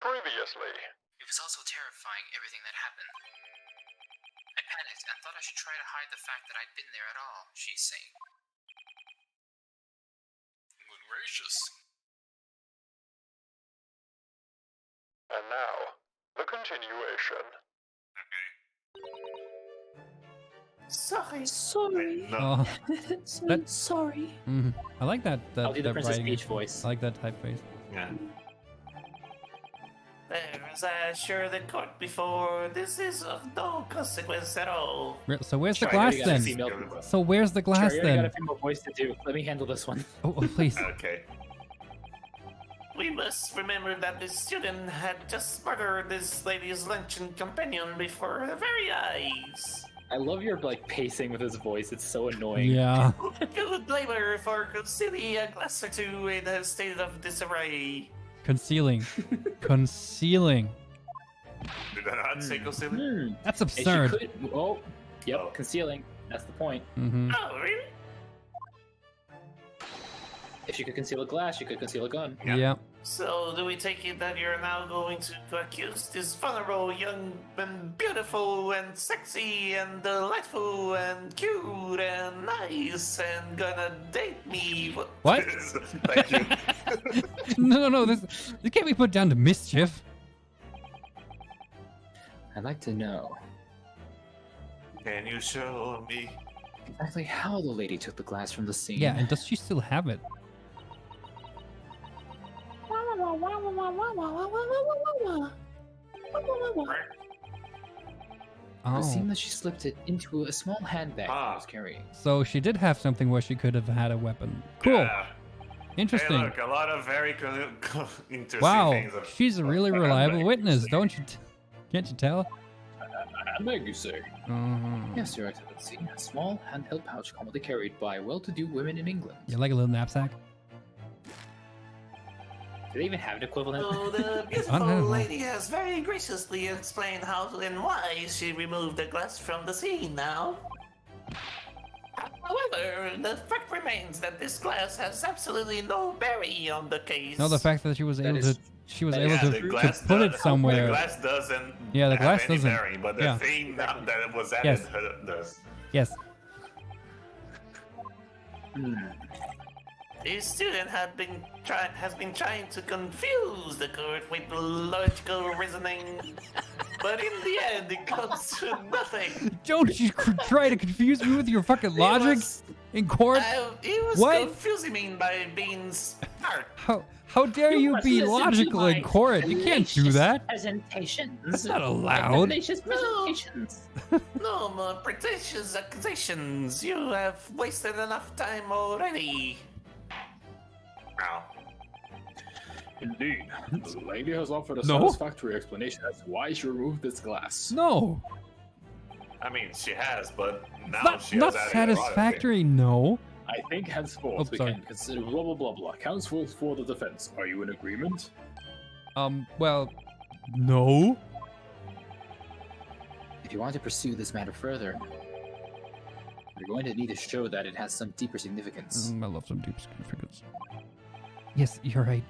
Previously. It was also terrifying, everything that happened. I panicked and thought I should try to hide the fact that I'd been there at all, she's saying. Good gracious. And now, the continuation. Okay. Sorry. No. Sorry. I like that. I'll do the that Princess writing. Peach voice. I like that typeface. Yeah. As I assured the court before, this is of no consequence at all. So where's the Sorry, glass I already got a then? female- So where's the glass Sorry, I already got then? a female voice to do. Let me handle this one. Oh, please. Okay. We must remember that this student had just murdered this lady's luncheon companion before her very eyes. I love your pacing with his voice. It's so annoying. Yeah. You would blame her for concealing a glass or two in a state of disarray. Concealing. Concealing. Did I not say concealing? That's And she absurd. could- oh, yep, Oh. concealing. That's the point. Mm-hmm. Oh, really? If she could conceal a glass, she could conceal a gun. Yeah. Yeah. So, do we take it that you're now going to accuse this vulnerable, young, and beautiful, and sexy, and delightful, and cute, and nice, and gonna date me? What? Thank you. No. This can't be put down to mischief. I'd like to know Can you show me? exactly how the lady took the glass from the scene. Yeah, and does she still have it? It would seem Oh. that she slipped it into a small handbag Ah. she was carrying. So she did have something where she could have had a weapon. Cool. Yeah. Interesting. Hey, look, a lot of very interesting Wow. things. She's a really reliable witness, don't you? Can't you tell? Handbag, you say? Mhm. Yes, Your Excellency. A small handheld pouch commonly carried by well-to-do women in England. You like a little knapsack? Do they even have an equivalent? So the I don't beautiful know. lady has very graciously explained how and why she removed the glass from the scene now. However, the fact remains that this glass has absolutely no bearing on the case. No, the fact that she was That able is- to, she was that able is to, the to glass put it does- somewhere. The glass doesn't Yeah, the have glass any doesn't. bearing, but the Yeah. thing that was added Yes. does. Yes. The student has been trying to confuse the court with logical reasoning, but in the end, it comes to nothing. Don't you try to confuse me with your fucking logic in court? He was What? confusing me by being smart. How dare you be logical in court? You can't do that. Presentations. That's not allowed. Fallacious presentations. No more pretentious accusations. You have wasted enough time already. Ow. Indeed. The lady has offered a No. satisfactory explanation as to why she removed this glass. No, I mean, she has, but now not, she not has added a lot of satisfactory. No. I think henceforth Oh, we sorry. can consider blah blah blah blah. Counsel for the defense. Are you in agreement? Well, no. If you want to pursue this matter further, you're going to need to show that it has some deeper significance. I love some deep significance. Yes, you're right.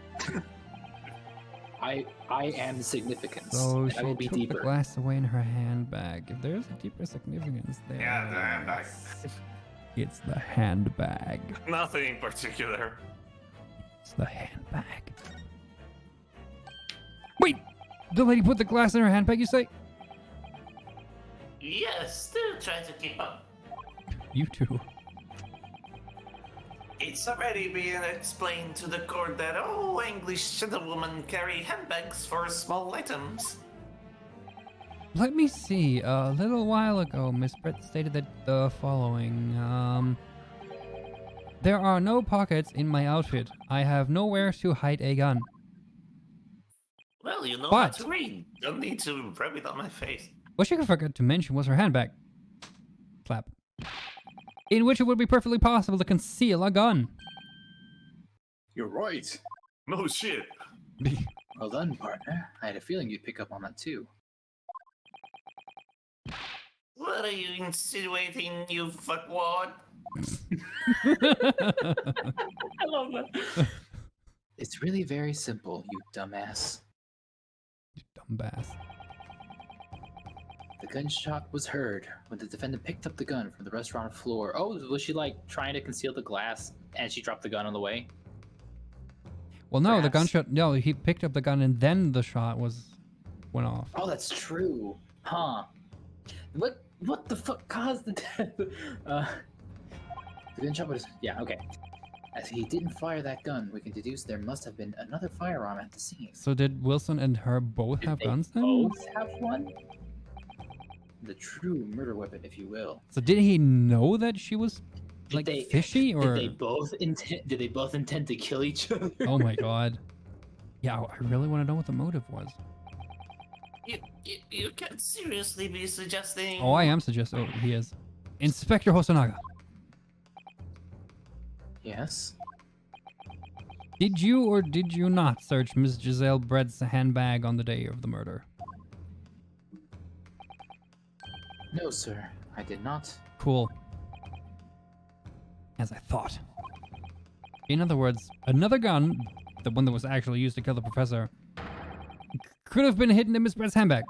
I am significance. So and she I will be took deeper. the glass away in her handbag. If there's a deeper significance there, Yeah, the handbag. it's the handbag. Nothing in particular. It's the handbag. Wait, the lady put the glass in her handbag. You say? Yes, still trying to keep up. You too. It's already been explained to the court that all English gentlewomen carry handbags for small items. Let me see. A little while ago, Miss Brett stated that the following. There are no pockets in my outfit. I have nowhere to hide a gun. Well, you know But- how to read. Don't need to rub it on my face. What she forgot to mention was her handbag. Clap. In which it would be perfectly possible to conceal a gun. You're right. No shit. Well done, partner. I had a feeling you'd pick up on that too. What are you insinuating, you fuckwad? I love that. It's really very simple, you dumbass. Scumbass. The gunshot was heard when the defendant picked up the gun from the restaurant floor. Oh, was she like trying to conceal the glass and she dropped the gun on the way? Well, no, the Perhaps. gunshot. No, he picked up the gun and then the shot went off. Oh, that's true. Huh. What the fuck caused the death? The gunshot was... Yeah, okay. As he didn't fire that gun, we can deduce there must have been another firearm at the scene. So did Wilson and her both Did have they guns then? both have one? The true murder weapon, if you will. So did he know that she was Did like they- fishy or? Did they both intend to kill each other? Oh my god. Yeah, I really want to know what the motive was. You can't seriously be suggesting. Oh, I am suggesting. Oh, he is. Inspector Hosonaga. Yes. Did you or did you not search Miss Giselle Brett's handbag on the day of the murder? No, sir. I did not. Cool. As I thought. In other words, another gun, the one that was actually used to kill the professor, could have been hidden in Miss Brett's handbag.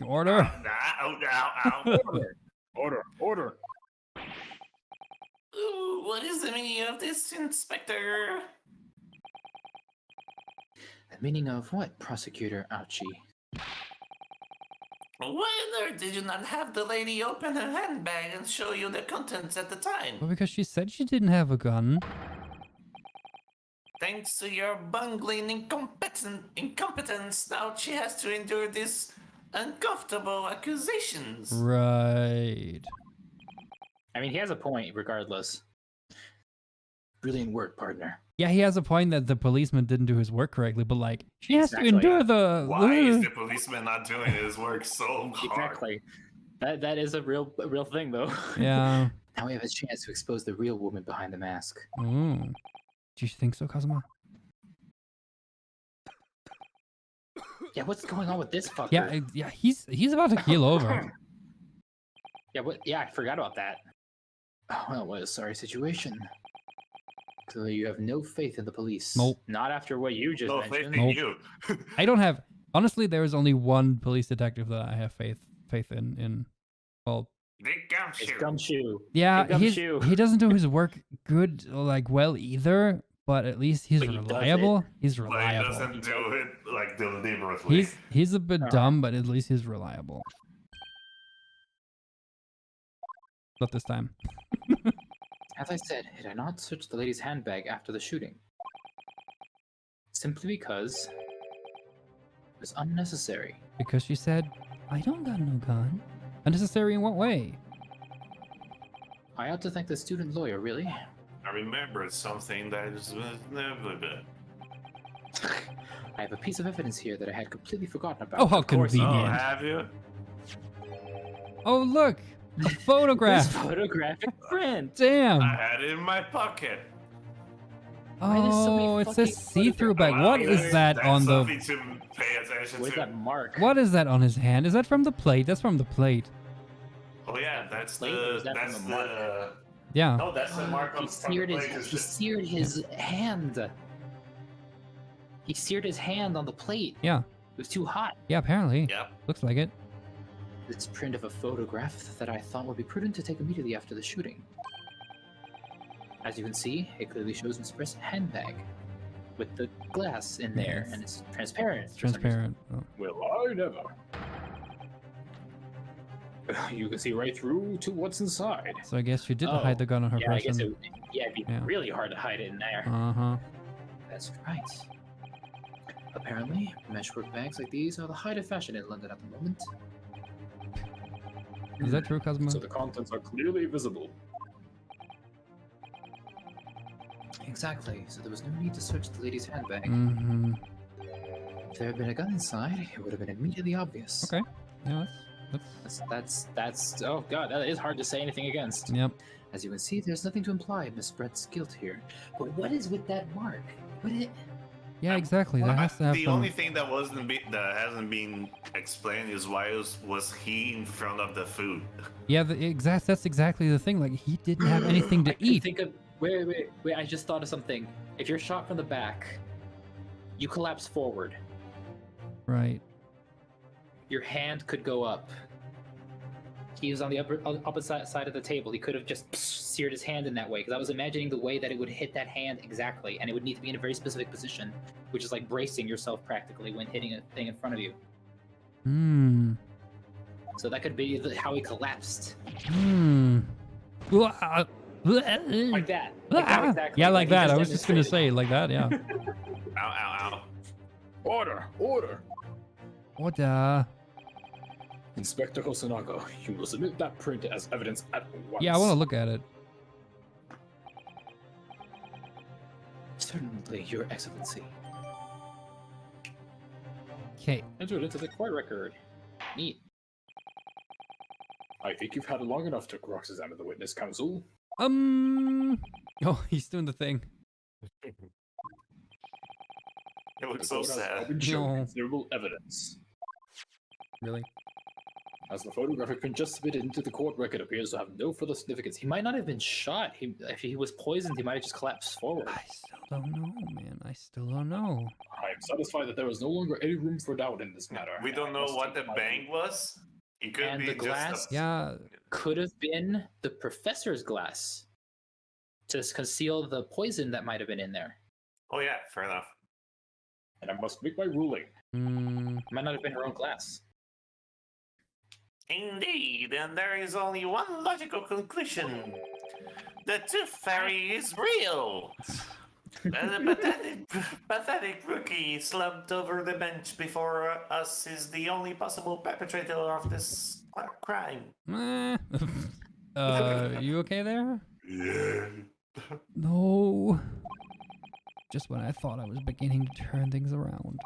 Order. Order. Ooh, what is the meaning of this, Inspector? The meaning of what, Prosecutor Ouchie? Why on earth did you not have the lady open her handbag and show you the contents at the time? Well, because she said she didn't have a gun. Thanks to your bungling incompetence, now she has to endure these uncomfortable accusations. Right. I mean, he has a point, regardless. Brilliant work, partner. Yeah, he has a point that the policeman didn't do his work correctly, but like, she has Exactly. to endure the... Why is the policeman not doing his work so hard? Exactly. That is a real thing, though. Yeah. Now we have a chance to expose the real woman behind the mask. Mm. Do you think so, Kazuma? Yeah, what's going on with this fucker? Yeah, he's about to keel over. Yeah, I forgot about that. Oh, well, what a sorry situation. Clearly you have no faith in the police. Nope. Not after what you just No faith mentioned. in Nope. you. I don't have... Honestly, there is only one police detective that I have faith in. Well, Big It's gumshoe. Gumshoe. yeah, Big Gumshoe. he doesn't do his work good, like, well either, but at least he's But he does it. reliable. He's But he reliable. doesn't do it like deliberately. He's a bit Oh. dumb, but at least he's reliable. Not this time. As I said, had I not searched the lady's handbag after the shooting? Simply because it was unnecessary. Because she said, I don't got no gun. Unnecessary in what way? I ought to thank the student lawyer, really. I remembered something that is never been. I have a piece of evidence here that I had completely forgotten about. Oh, how Of course you Oh, convenient. have you? Oh, look! A did. photograph! This photographic print! Damn! I had it in my pocket. Why there's so many Oh, it fucking says see-through bag. Wow, What is that that's on the... something to pay attention Where's to. that mark? What is that on his hand? Is that from the plate? That's from the plate. Oh yeah, that's Plate, or is that from that's the mark? the. Yeah. No, that's the mark He on the seared plate. his, It's he just- seared his hand. He seared his hand on the plate. Yeah. It was too hot. Yeah, apparently. Yeah. Looks like it. It's print of a photograph that I thought would be prudent to take immediately after the shooting. As you can see, it clearly shows Miss Brett's handbag with the glass in there, Yes. and it's transparent. It's for some reason. transparent. Oh. Well, I never. You can see right through to what's inside. So I guess she didn't Oh, hide the gun on her Yeah, I guess person. it'd be Yeah. really hard to hide it in there. Uh-huh. That's right. Apparently, meshwork bags like these are the height of fashion in London at the moment. Is that true, Kazuma? So the contents are clearly visible. Exactly, so there was no need to search the lady's handbag. Mm-hmm. If there had been a gun inside, it would have been immediately obvious. Okay. Yeah, That's oh god, that is hard to say anything against. Yep. As you can see, there's nothing to imply Miss Brett's guilt here. But what is with that mark? What is it? Yeah, exactly. That has to have the some... only thing that that hasn't been explained is why was he in front of the food? Yeah, that's exactly the thing. Like, he didn't have anything to I can eat. think of Wait, I just thought of something. If you're shot from the back, you collapse forward. Right. Your hand could go up. He was on the opposite side of the table. He could have just seared his hand in that way, because I was imagining the way that it would hit that hand exactly, and it would need to be in a very specific position, which is like bracing yourself practically when hitting a thing in front of you. Hmm. So that could be how he collapsed. Hmm. Like that. Like that exactly. Yeah, like he that. just I was just gonna say demonstrated. like that. Yeah. Ow, ow, ow. Order! Order! What? Inspector Hosonaga, you will submit that print as evidence at once. Yeah, I want to look at it. Certainly, Your Excellency. Okay. Entered into the court record. Neat. I think you've had long enough to cross-examine the witness, counsel. Oh, he's doing the thing. It The looks so court has now sad. been shown No. considerable evidence. Really? As the photographic print just submitted into the court record appears to have no further significance. He might not have been shot. If he was poisoned, he might have just collapsed forward. I still don't know, man. I still don't know. I am satisfied that there is no longer any room for doubt in this matter. We don't know what the bang was. It could And be the just glass? a... Yeah. Could have been the professor's glass to conceal the poison that might have been in there. Oh yeah, fair enough. And I must make my ruling. Hmm. It might not have been her own glass. Indeed, and there is only one logical conclusion. The Tooth Fairy is real! The pathetic rookie slumped over the bench before us is the only possible perpetrator of this crime. You okay there? Yeah. No. Just when I thought I was beginning to turn things around.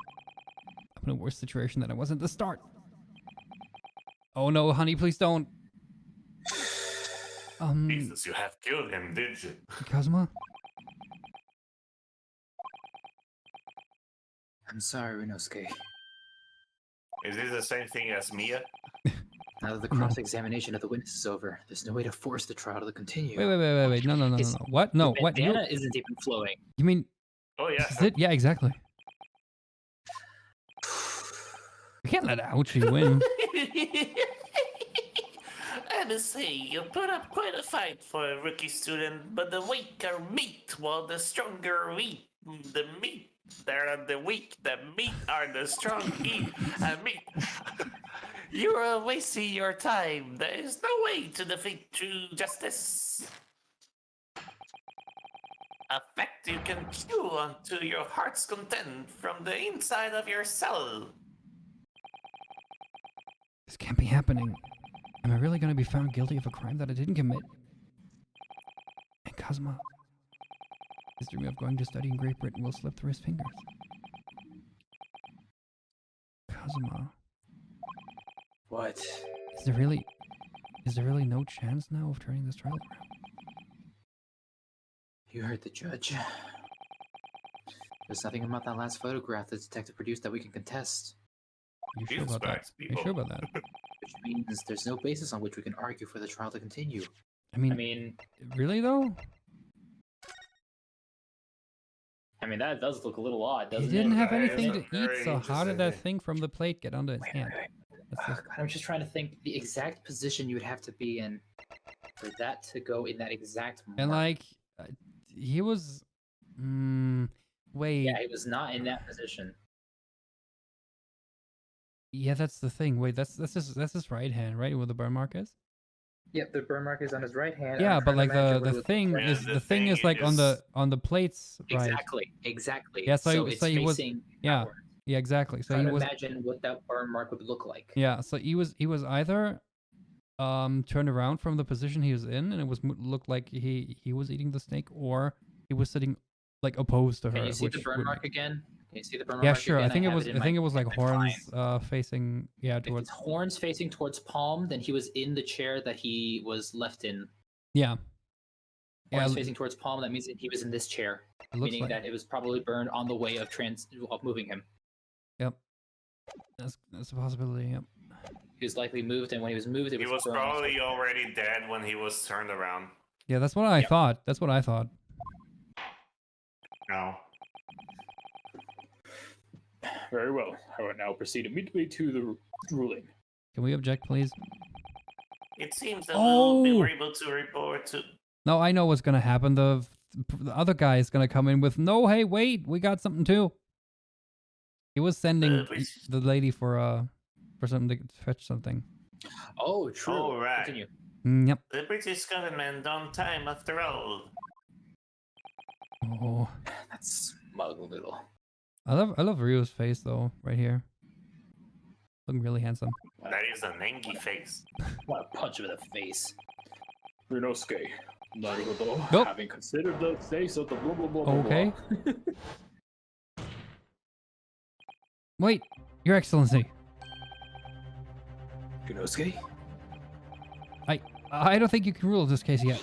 I'm in a worse situation than I was at the start. Oh no, honey, please don't. Jesus, you have killed him, did you? Kazuma? I'm sorry, Rinosuke. Is this the same thing as Mia? Now that the No. cross-examination of the witness is over, there's no way to force the trial to continue. Wait. No. His- What? No, the what? You bandana isn't even flowing. mean, Oh yeah. is it? Yeah, exactly. You can't let Ouchie win. I must say, you put up quite a fight for a rookie student, but the weak are meat, while the stronger eat. The meat, they're the weak, the meat are the strong meat. You are wasting your time. There is no way to defeat true justice. A fact you can chew onto your heart's content from the inside of your cell. This can't be happening. Am I really going to be found guilty of a crime that I didn't commit? And Kazuma, his dream of going to study in Great Britain will slip through his fingers. Kazuma, What? is there really no chance now of turning this trial around? You heard the judge. There's nothing about that last photograph the detective produced that we can contest, You sure Jesus about that? Christ, Are you people. sure about that? which means there's no basis on which we can argue for the trial to continue. I mean, I mean, really though? that does look a little odd, He doesn't didn't it? have That is anything a to eat, very so how did that interesting thing from the plate get onto his hand? Wait. That's Oh, just, God, I'm just trying to think the exact position you would have to be in for that to go in that exact and mark. like, he was. Wait. Yeah, he was not in that position. Yeah, that's the thing. Wait, that's his right hand, right? Where the burn mark is. Yep, the burn mark is on his right hand. Yeah, but like the thing Yeah, is the the thing thing is like on is- the plates, right? Exactly. Yeah, so it's he was- facing yeah. outward. Yeah, exactly. So Try he to was. imagine what that burn mark would look like. Yeah, so he was either turned around from the position he was in, and it was looked like he was eating the snake, or he was sitting like opposed to her. Can you see the which burn would mark make- again? Can you see the burn Yeah, mark sure. again? I think it have was. in I think my- it was like in my horns mind. facing. Yeah, If towards. it's horns facing towards palm, then he was in the chair that he was left in. Yeah. Yeah, Horns facing towards palm, that means that he was in this chair, it looks meaning like. that it was probably burned on the way of moving him. Yep. That's a possibility. Yep. He was likely moved, and when he was moved, it He was burned. probably already dead when he was turned around. Yeah, that's what I Yeah. thought. That's what I thought. No. Very well. I will now proceed immediately to the ruling. Can we object, please? It seems that we'll be Oh! able to report to. No, I know what's gonna happen. The other guy is gonna come in with, no, hey, wait, we got something too. He was sending the lady for something to fetch something. Oh, true. All right. Continue. Yep. The British government on time after all. Oh, That's smug little. I love Ryu's face though, right here. Looking really handsome. That is an angry face. What a punch of the face. Ryunosuke. Naruhodo. Nope. Having considered the case of the blah blah blah blah. Okay. blah. Wait, Your Excellency. Ryunosuke? I don't think you can rule this case yet.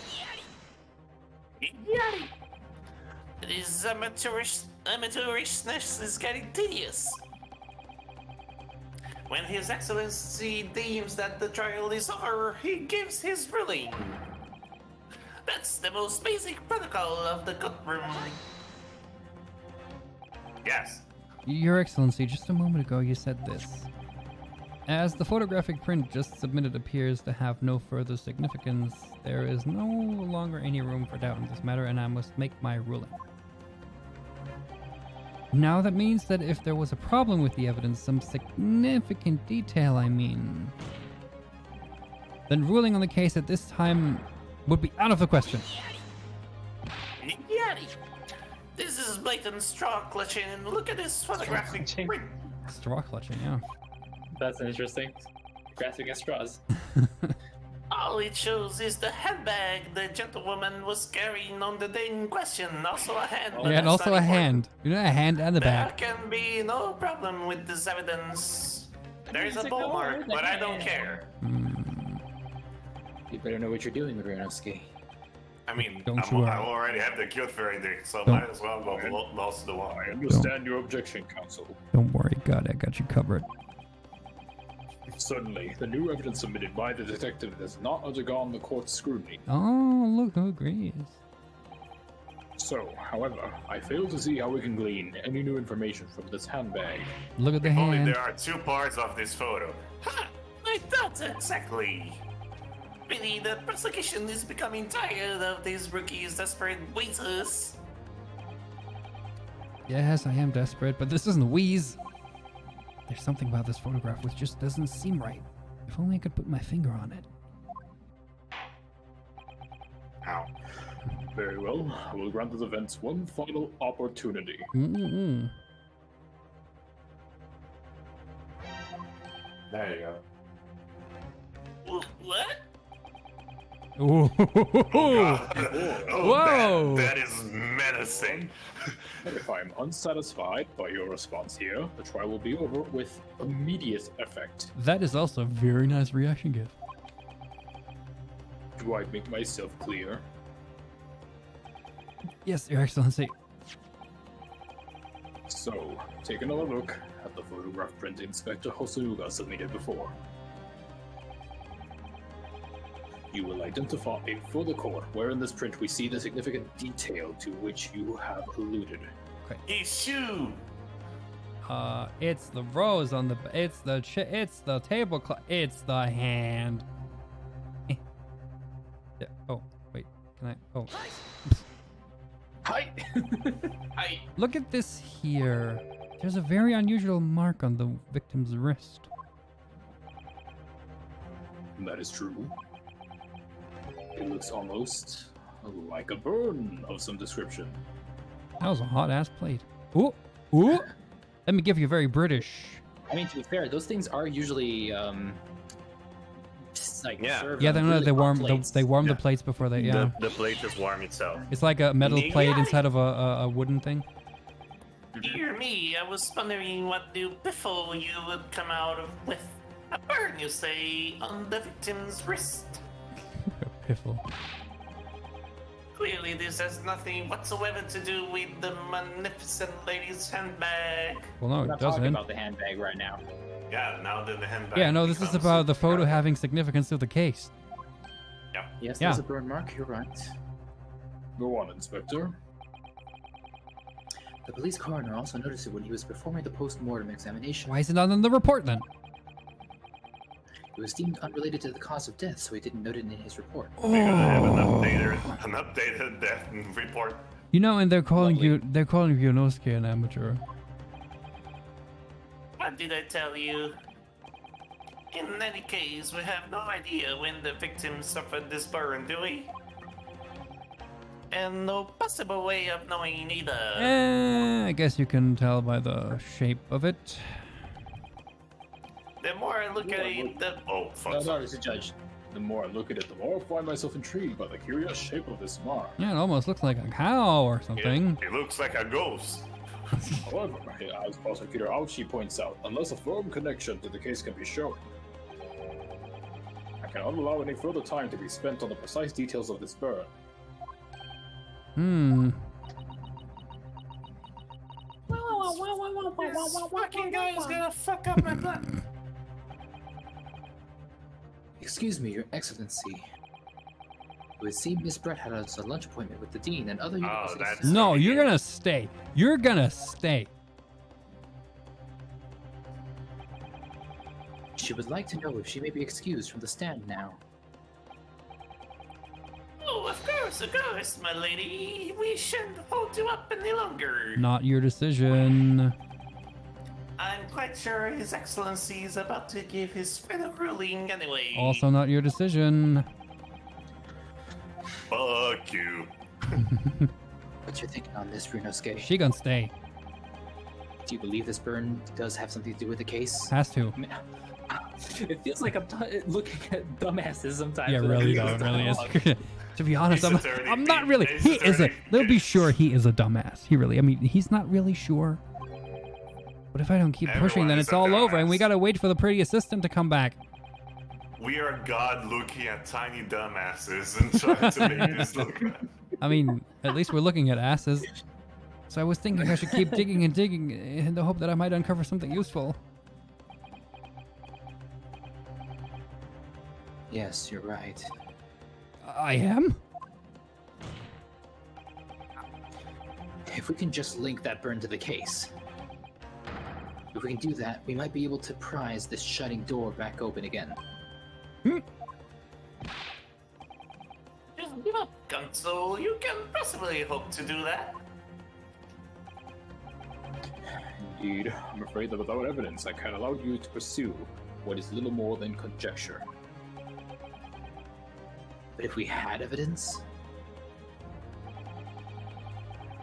Yay! This amateurishness is getting tedious. When His Excellency deems that the trial is over, he gives his ruling. That's the most basic protocol of the courtroom. Yes. Your Excellency, just a moment ago you said this. As the photographic print just submitted appears to have no further significance, there is no longer any room for doubt in this matter, and I must make my ruling. Now that means that if there was a problem with the evidence, some significant detail I mean, then ruling on the case at this time would be out of the question. Yaddy! This is blatant straw clutching, and look at this photographic clutching. print. Straw clutching, yeah. That's interesting. Grasping at straws. All it shows is the handbag the gentlewoman was carrying on the day in question. Also a hand. but Yeah, and that's also not a important. hand. You know, a hand and the There back. can be no problem with this evidence. There is a ball mark, but I don't care. You better know what you're doing, Ryunosuke. I mean, Don't I you worry. already have the guilt verdict, so Don't- might as well go lost to the wall. I understand your objection, counsel. Don't worry, God, I got you covered. Certainly, the new evidence submitted by the detective has not undergone the court's scrutiny. Oh, look who agrees. So, however, I fail to see how we can glean any new information from this handbag. Look at the Only hand. there are 2 parts of this photo. Ha! I thought exactly. Really, the prosecution is becoming tired of these rookies' desperate waiters. Yes, I am desperate, but this isn't Wheeze. There's something about this photograph which just doesn't seem right. If only I could put my finger on it. Ow. Very well, I will grant this event one final opportunity. Mm-mm. There you go. What? Ooh. Oh, Whoa! that is menacing. If I am unsatisfied by your response here, the trial will be over with immediate effect. That is also a very nice reaction gift. Do I make myself clear? Yes, Your Excellency. So, take another look at the photograph print Inspector Hosonuga submitted before. You will identify for the court where in this print we see the significant detail to which you have alluded. Issue. It's the rose on the. It's the it's the tablecloth. It's the hand. Yeah. Oh wait, can I? Oh, Hi! look at this here. There's a very unusual mark on the victim's wrist. That is true. It looks almost like a burn of some description. That was a hot ass plate. Ooh, ooh. Let me give you very British. I mean, to be fair, those things are usually, just like Yeah. served Yeah, on they really they hot warm plates. they warm the Yeah. plates before they. Yeah, The plate is warm itself. it's like a metal plate Yeah. inside of a wooden thing. Dear me, I was wondering what new piffle you would come out of with. A burn, you say, on the victim's wrist. Piffle. Clearly, this has nothing whatsoever to do with the magnificent lady's handbag. Well, no, We're it not talking doesn't. about the handbag right now. Yeah, now that the handbag. Yeah, no, this is becomes about the photo relevant. having significance to the case. Yes, Yeah. there's a burn mark, you're right. Go on, Inspector. The police coroner also noticed it when he was performing the post-mortem examination. Why is it not in the report then? It was deemed unrelated to the cause of death, so he didn't note it in his report. We're gonna have an updated death report. You know, and they're calling Lovely. you Yonosuke an amateur. What did I tell you? In any case, we have no idea when the victim suffered this burn, do we? And no possible way of knowing either. I guess you can tell by the shape of it. The more I look at it, the... Oh, fuck. No, Mr. Judge. The more I look at it, the more I find myself intrigued by the curious shape of this mark. Yeah, it almost looks like a cow or something. It looks like a ghost. However, as Prosecutor Auchi points out, unless a firm connection to the case can be shown, I cannot allow any further time to be spent on the precise details of this burn. This fucking guy is gonna fuck up my plan. Excuse me, Your Excellency. It would seem Miss Brett had a lunch appointment with the dean and other university that's- staff. No, you're gonna stay. You're gonna stay. She would like to know if she may be excused from the stand now. Oh, of course, my lady. We shouldn't hold you up any longer. Not your decision. I'm quite sure His Excellency is about to give his final ruling anyway. Also not your decision. Fuck you. What's your thinking on this, Ryunosuke? She gonna stay. Do you believe this burn does have something to do with the case? Has to. It feels like I'm looking at dumbasses sometimes. Yeah, really though. It really is. To be honest, He's attorney I'm not Pete. really. He's He is a. attorney They'll be Pete. sure he is a dumbass. He really. I mean, he's not really sure. But if I don't keep pushing, Everyone then is it's a all over, and we dumbass. gotta wait for the pretty assistant to come back. We are God looking at tiny dumbasses and trying to make this look bad. I mean, at least we're looking at asses. So I was thinking I should keep digging and digging in the hope that I might uncover something useful. Yes, you're right. I am? If we can just link that burn to the case. If we can do that, we might be able to prise this shutting door back open again. Just give up, Gunso. You can possibly hope to do that. Indeed, I'm afraid that without evidence, I can't allow you to pursue what is little more than conjecture. But if we had evidence,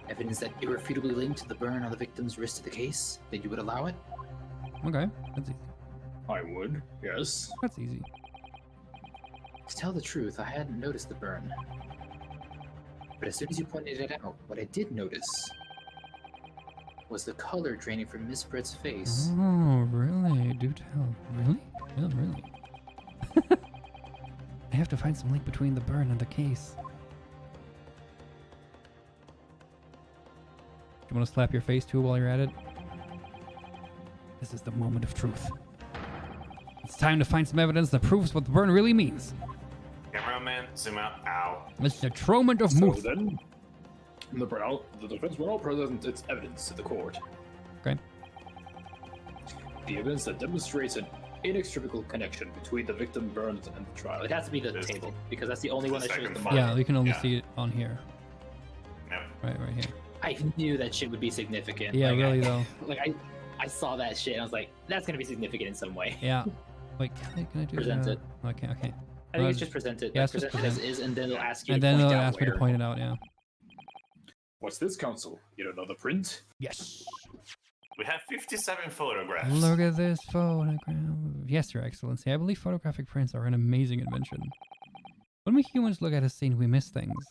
evidence that irrefutably linked the burn on the victim's wrist to the case, then you would allow it? Okay, that's easy. I would, yes. That's easy. To tell the truth, I hadn't noticed the burn. But as soon as you pointed it out, what I did notice was the color draining from Miss Brett's face. Oh, really? Do tell. Really? Oh, really? I have to find some link between the burn and the case. Do you want to slap your face too while you're at it? This is the moment of truth. It's time to find some evidence that proves what the burn really means. Cameraman, zoom out. Ow. It's the Troment of So Muth. then, the defense will now present its evidence to the court. Okay. The evidence that demonstrates an inextricable connection between the victim burned and the trial. It has to be the This- table, because that's the only one that shows second the photo. mark. Yeah, you can only Yeah. see it on here. Yep. Right here. I knew that shit would be significant. Yeah, Like, really I, though. Like I saw that shit and I was like, that's gonna be significant in some way. Yeah. Wait, can I do Present that? it. Okay, okay. I think it's just present it. Yeah, Like, it's just present it as present. is, and then they'll ask you And to then point they'll out ask me to where. point it out, yeah. What's this, counsel? Yet another print? Yes. We have 57 photographs. Look at this photograph. Yes, Your Excellency. I believe photographic prints are an amazing invention. When we humans look at a scene, we miss things.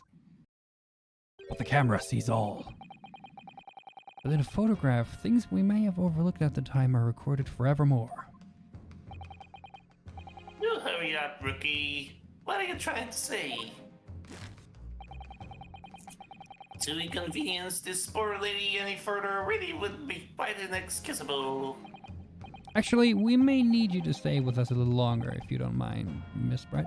But the camera sees all. But in a photograph, things we may have overlooked at the time are recorded forevermore. You hurry up, rookie. What are you trying to say? To inconvenience this poor lady any further really would be quite inexcusable. Actually, we may need you to stay with us a little longer, if you don't mind, Miss Brett.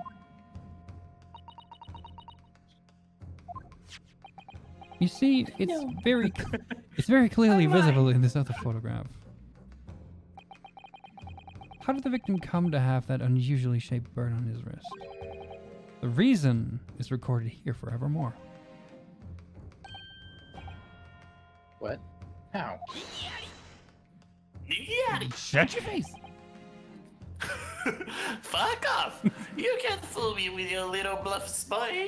You see, it's very... It's very clearly visible in this other photograph. How did the victim come to have that unusually shaped burn on his wrist? The reason is recorded here forevermore. What? How? Shut your face! Fuck off! You can't fool me with your little bluffs, boy.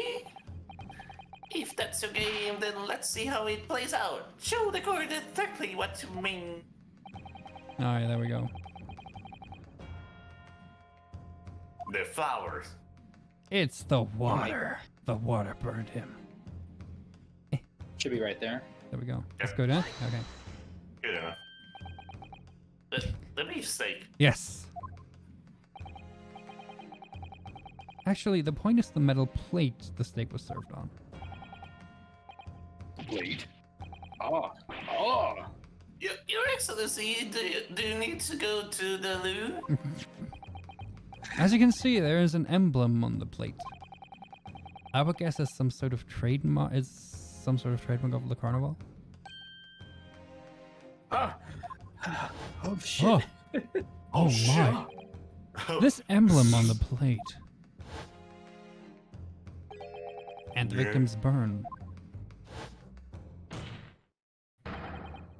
If that's your game, then let's see how it plays out. Show the court exactly what you mean. Alright, there we go. The flowers. It's the water. The water burned him. Should be right there. There we go. Let's go down. Okay. Good enough. The beefsteak. Yes. Actually, the point is the metal plate the steak was served on. Blade. Ah. Ah. Your Excellency, do you need to go to the loo? As you can see, there is an emblem on the plate. I would guess it's some sort of trademark. It's some sort of trademark of the carnival. Ah. Oh shit. Oh, oh my! This emblem on the plate and the victim's burn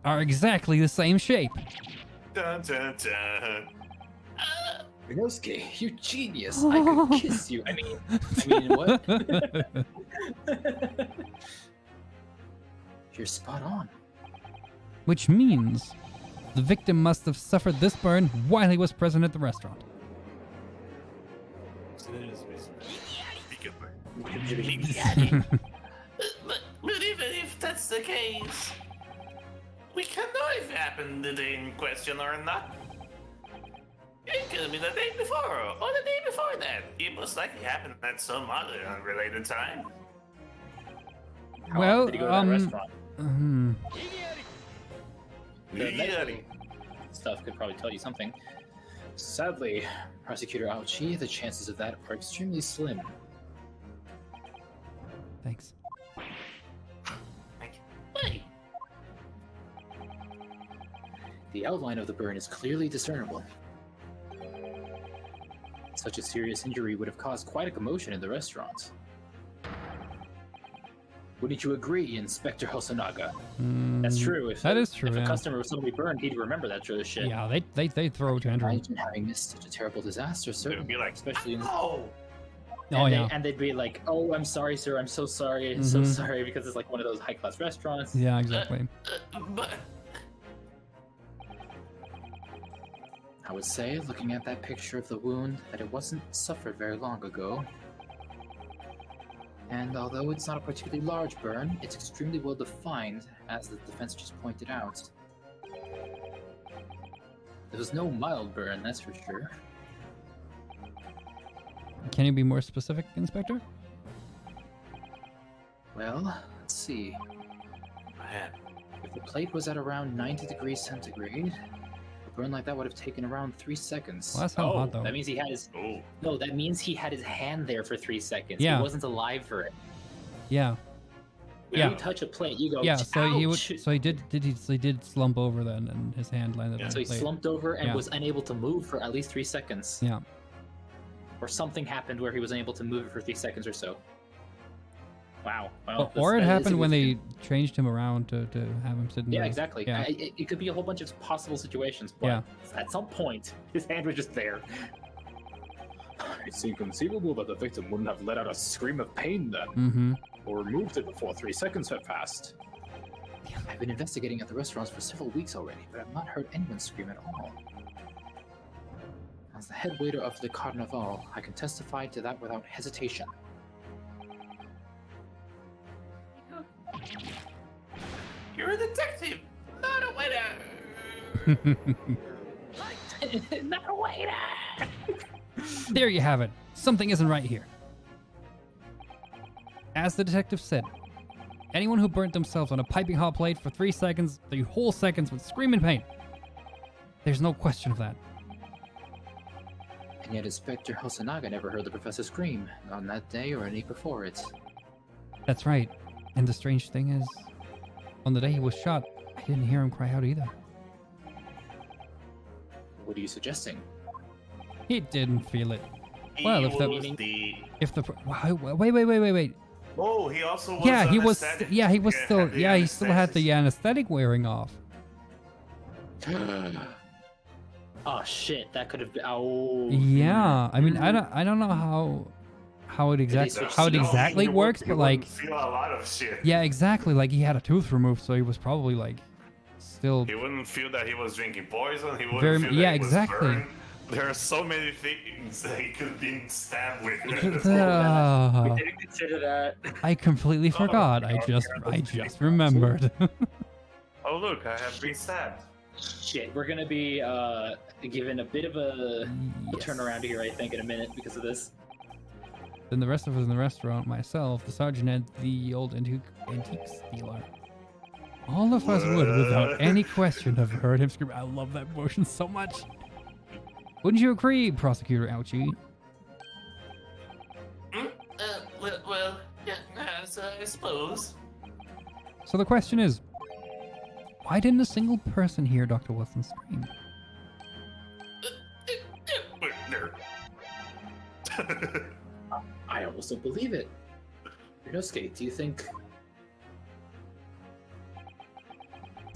are exactly the same shape. Dun, dun, dun. Ryosuke, you genius. I could kiss you. I mean what? You're spot on. Which means the victim must have suffered this burn while he was present at the restaurant. But even if that's the case, we can't know if it happened the day in question or not. It could be the day before or the day before that. It most likely happened at some other unrelated time. How Well, often did you go to that restaurant? The medical stuff could probably tell you something. Sadly, Prosecutor Aochi, the chances of that are extremely slim. Thanks. Wait, The outline of the burn is clearly discernible. Such a serious injury would have caused quite a commotion in the restaurant. Wouldn't you agree, Inspector Hosonaga? That's true. That is true, If yeah. a customer was suddenly burned, he'd remember that sort of shit. Yeah, they throw tantrum. Imagine having missed such a terrible disaster, certainly. be like, especially in Oh! Oh yeah. and they'd be like, "Oh, I'm sorry, sir. I'm so sorry. So sorry," because it's like one of those high-class restaurants. Yeah, exactly. but I would say, looking at that picture of the wound, that it wasn't suffered very long ago. And although it's not a particularly large burn, it's extremely well defined, as the defense just pointed out. There was no mild burn, that's for sure. Can you be more specific, Inspector? Well, let's see. Man. If the plate was at around 90 degrees centigrade, a burn like that would have taken around 3 seconds. Well, that's not hot though. That means he had his... Oh. No, that means he had his hand there for 3 seconds. Yeah. He wasn't alive for it. Yeah. When Yeah. you touch a plate, you go, Yeah. So he would. "Ouch!" So he did slump over then, and his hand landed on So the he plate. slumped over and Yeah. was unable to move for at least 3 seconds. Yeah. Or something happened where he was unable to move it for 3 seconds or so. Wow. Well, Or it that is happened when they significant. changed him around to have him sit in Yeah, the... exactly. Yeah. It could be a whole bunch of possible situations, but Yeah. at some point, his hand was just there. It's inconceivable that the victim wouldn't have let out a scream of pain then, Mm-hmm. or removed it before 3 seconds had passed. I've been investigating at the restaurants for several weeks already, but I've not heard anyone scream at all. As the head waiter of the Carnival, I can testify to that without hesitation. you're a detective, not a waiter. Not a waiter! There you have it. Something isn't right here. As the detective said, anyone who burnt themselves on a piping hot plate for 3 seconds, 3 whole seconds, would scream in pain. There's no question of that. And yet Inspector Hosonaga never heard the professor scream, not on that day or any before it. That's right. And the strange thing is, on the day he was shot, I didn't hear him cry out either. What are you suggesting? He didn't feel it. He Well, if the- was the... Wait. Oh, he also was Yeah, he was. anesthetic. Yeah, he was still. had the Yeah, he still had the anesthetic. anesthetic wearing off. Oh shit, that could have been. Oh. Yeah, I mean, I don't know how it switch exactly he works, he but wouldn't like, feel a lot of shit. yeah, exactly. Like he had a tooth removed, so he was probably like still. He wouldn't feel that he was drinking poison. He wouldn't Very feel m- that yeah, he was exactly. burned. There are so many things that he could be stabbed with. We Uh, didn't consider that. I completely forgot. I just remembered. Oh look, I have been stabbed. Shit, we're gonna be given a bit of a turnaround here, I think, in a minute because of this. Then the rest of us in the restaurant, myself, the sergeant, and the old antique stealer. All of us would, without any question, have heard him scream. I love that motion so much. Wouldn't you agree, Prosecutor Ouchie? Well, yeah, I suppose. So the question is, why didn't a single person hear Dr. Wilson scream? Wait, there. I almost don't believe it. Rinosuke, do you think?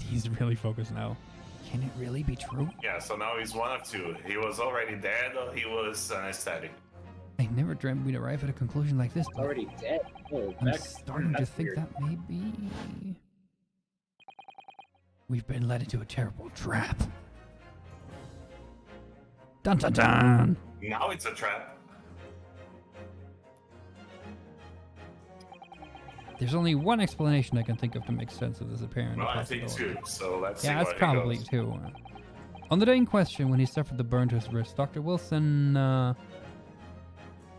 He's really focused now. Can it really be true? Yeah, so now he's one of two. He was already dead or he was anesthetic. I never dreamt we'd arrive at a conclusion like this, but Already dead. Oh, I'm that's starting to that's think weird. that maybe we've been led into a terrible trap. Dun dun dun! Now it's a trap. There's only one explanation I can think of to make sense of this apparent Well, I think possibility. two, so let's see Yeah, what that's it probably goes. two. On the day in question, when he suffered the burn to his wrist, Dr. Wilson hadn't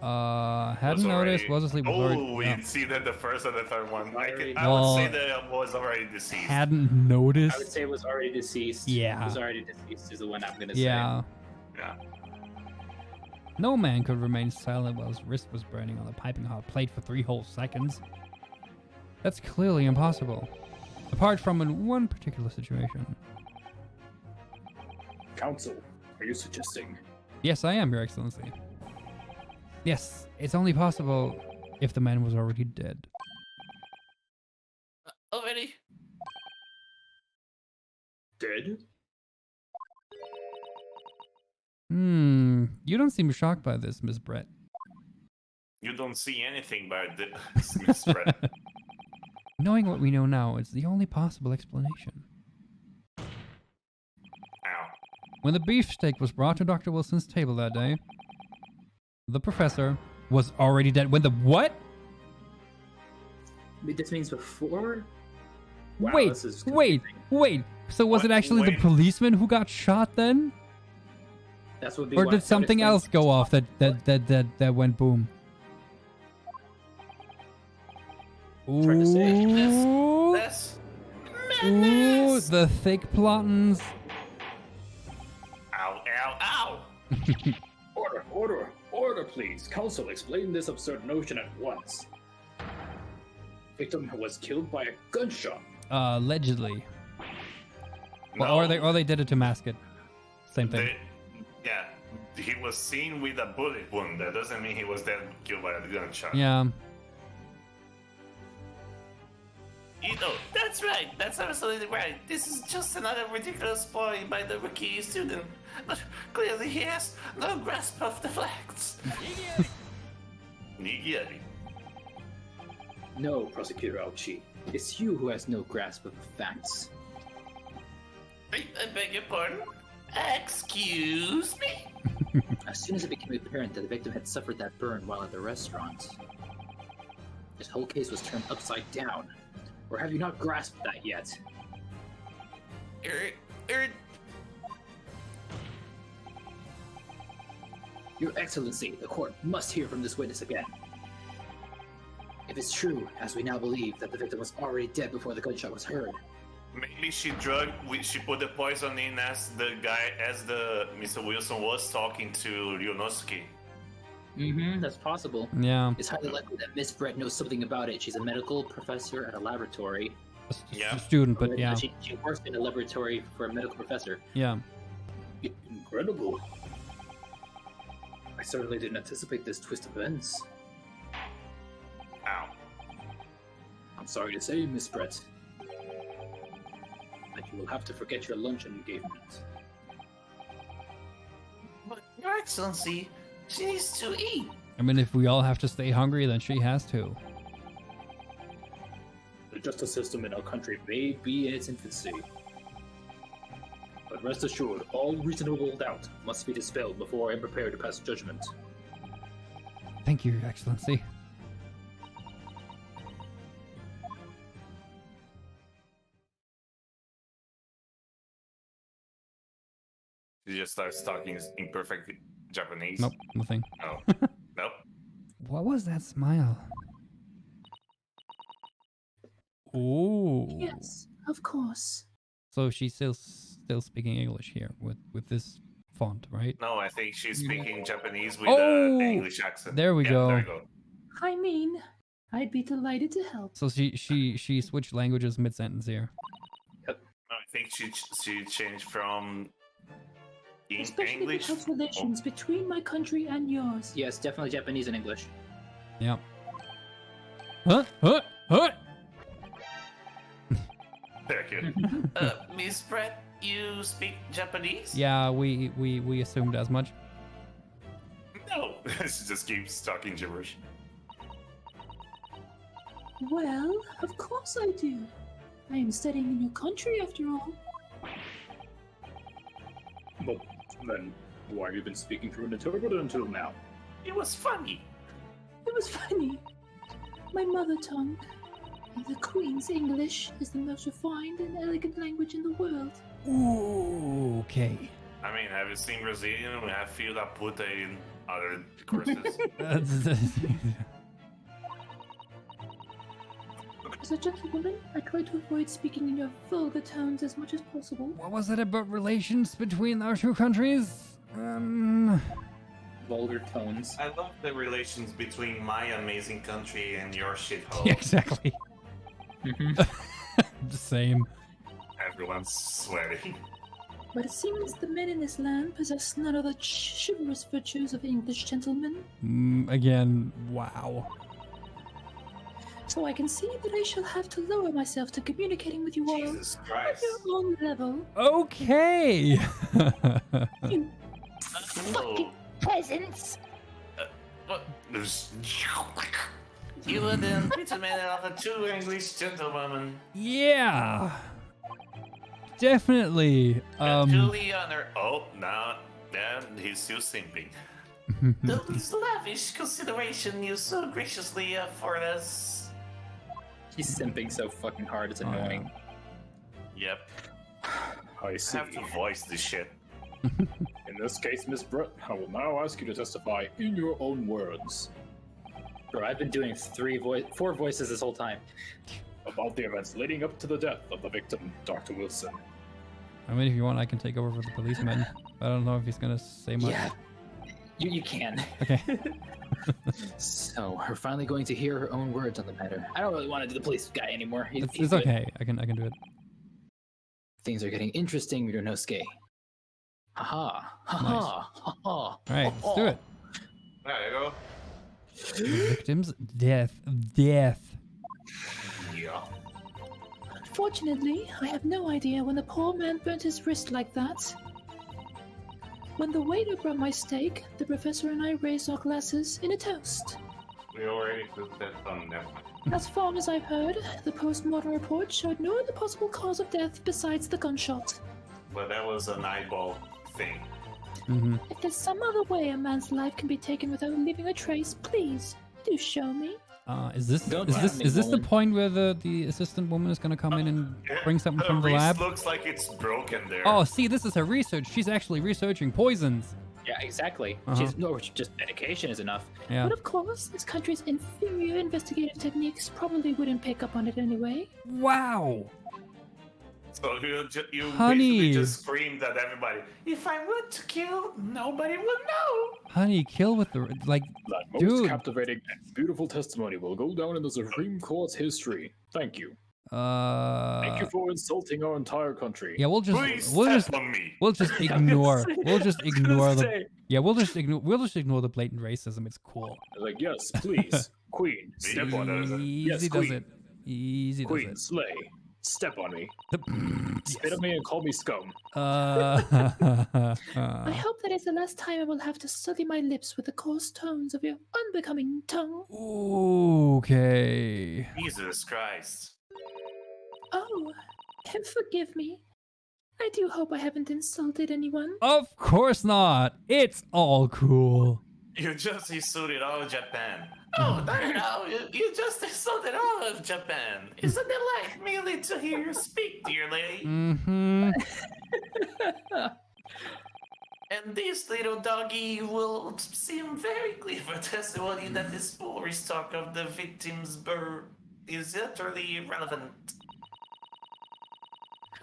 Was noticed, already- was asleep, was Oh, already, we yeah, see that the first and the third one. I would Well, say that it was already deceased. hadn't I would noticed. say it was already deceased. Yeah. It was already deceased is the one I'm gonna say. Yeah. Yeah. No man could remain silent while his wrist was burning on the piping hot plate for 3 whole seconds. That's clearly impossible. Apart from in one particular situation. Counsel, are you suggesting? Yes, I am, Your Excellency. Yes, it's only possible if the man was already dead. Already? Dead? You don't seem shocked by this, Miss Brett. You don't see anything by this, Miss Brett. Knowing what we know now, it's the only possible explanation. Ow. When the beefsteak was brought to Dr. Wilson's table that day, the professor was already dead. When the what? This means before. Wow, wait, this is wait. So was What? it actually the Wait. policeman who got shot then? That's what. Or did something else go off that went boom? Hard to say. Ooh, That's ooh, madness! the thick plottins. Ow, ow, ow! Order, please. Counsel, explain this absurd notion at once. Victim was killed by a gunshot. Allegedly. No, Well, or they did it to mask it. Same thing. Yeah, he was seen with a bullet wound. That doesn't mean he was dead killed by a gunshot. Yeah. That's right. That's absolutely right. This is just another ridiculous ploy by the rookie student. But clearly he has no grasp of the facts. Nigiri. No, Prosecutor Ouchie. It's you who has no grasp of the facts. I beg your pardon? Excuse me? As soon as it became apparent that the victim had suffered that burn while at the restaurant, this whole case was turned upside down. Or have you not grasped that yet? Your Excellency, the court must hear from this witness again. If it's true, as we now believe, that the victim was already dead before the gunshot was heard, Maybe she put the poison in as the Mr. Wilson was talking to Ryonosuke. that's possible. Yeah. It's highly likely that Miss Brett knows something about it. She's a medical professor at a laboratory. Yeah. student, but Or, yeah, she works in a laboratory for a medical professor. yeah. Incredible. I certainly didn't anticipate this twist of events. Ow. I'm sorry to say, Miss Brett, that you will have to forget your luncheon engagement. But, Your Excellency, she needs to eat. I mean, if we all have to stay hungry, then she has to. The justice system in our country may be in its infancy, but rest assured, all reasonable doubt must be dispelled before I am prepared to pass judgment. Thank you, Your Excellency. She just starts talking in perfect Japanese. Nope, nothing. Oh. Nope. What was that smile? Ooh. Yes, of course. So she's still speaking English here with this font, right? No, I think she's speaking Japanese with Oh! the English accent. There we go. There we go. I mean, I'd be delighted to help. So she switched languages mid sentence here. No, I think she changed from Especially English. because relations between my country and yours. Yes, definitely Japanese and English. Yeah. Huh? Huh? Huh? Thank you. Miss Brett, you speak Japanese? Yeah, we assumed as much. No, she just keeps talking gibberish. Well, of course I do. I am studying in your country after all. But then, why have you been speaking through an interpreter until now? It was funny. It was funny. My mother tongue, the Queen's English, is the most refined and elegant language in the world. Ooh, okay. I mean, have you seen Brazilian? We have filled up puta in other courses. As a gentlewoman, I try to avoid speaking in your vulgar tones as much as possible. What was it about relations between our two countries? Vulgar tones. I love the relations between my amazing country and your shithole. Yeah, exactly. The same. Everyone's sweating. But it seems the men in this land possess none of the chivalrous virtues of English gentlemen. Again, wow. So I can see that I shall have to lower myself to communicating with you all Jesus at Christ. your own level. Okay. You No. peasants! You are the epitome of a true English gentlewoman. Yeah. Definitely. Truly honored. Oh, no. Yeah, he's still simping. Those lavish consideration you so graciously afford us. He's simping so fucking hard, it's annoying. Yep. I I see. have to voice this shit. In this case, Miss Brett, I will now ask you to testify in your own words Bro, I've been doing 4 voices this whole time. about the events leading up to the death of the victim, Dr. Wilson. I mean, if you want, I can take over for the policeman. I don't know if he's gonna say much. Yeah, you can. Okay. So, we're finally going to hear her own words on the matter. I don't really want to do the police guy anymore. He's It's good. okay. I can do it. Things are getting interesting, Mirunosuke. Haha. Haha. Haha. All right, let's do it. There you go. Victims, death. Yeah. Fortunately, I have no idea when the poor man burnt his wrist like that. When the waiter brought my steak, the professor and I raised our glasses in a toast. We already put that on there. As far as I've heard, the post-mortem report showed no other possible cause of death besides the gunshot. But that was an eyeball thing. If there's some other way a man's life can be taken without leaving a trace, please, do show me. Is this Don't is laugh this at me, is this the woman. point where the assistant woman is gonna come in and bring something from the wrist lab? looks like it's broken there. Oh, see, this is her research. She's actually researching poisons. Yeah, exactly. Uh-huh. Just medication is enough. Yeah. But of course, this country's inferior investigative techniques probably wouldn't pick up on it anyway. Wow. So you Honey. basically just screamed at everybody. If I were to kill, nobody would know. Honey, kill with the like. That most Dude. captivating and beautiful testimony will go down in the Supreme Court's history. Thank you. Thank you for insulting our entire country. Yeah, we'll Please just step on me. we'll just ignore the Say, we'll just ignore the blatant racism. It's cool. like, yes, please, Queen, step on us. Easy Yes, does Queen. it. Easy Queen, does slay. Step on me. it. Spit on me and call me scum. I hope that is the last time I will have to sully my lips with the coarse tones of your unbecoming tongue. Okay. Jesus Christ. Oh, forgive me. I do hope I haven't insulted anyone. Of course not. It's all cool. You just insulted all Japan. Oh, no, you just insulted all of Japan. It's a delight merely to hear you speak, dear lady. Mm-hmm. And this little doggy will seem very clever testimony that this story stock of the victim's birth is utterly irrelevant.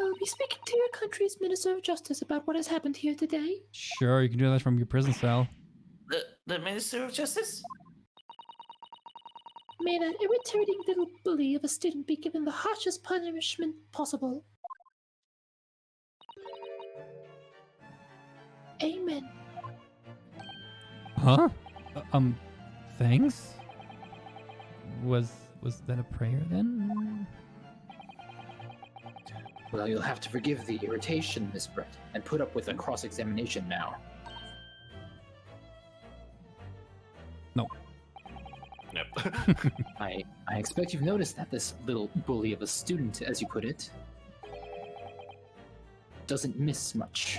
I'll be speaking to your country's Minister of Justice about what has happened here today. Sure, you can do that from your prison cell. The Minister of Justice? May that irritating little bully of a student be given the harshest punishment possible. Amen. Huh? Thanks? Was that a prayer then? Well, you'll have to forgive the irritation, Miss Brett, and put up with a cross-examination now. No. Yep. I expect you've noticed that this little bully of a student, as you put it, doesn't miss much.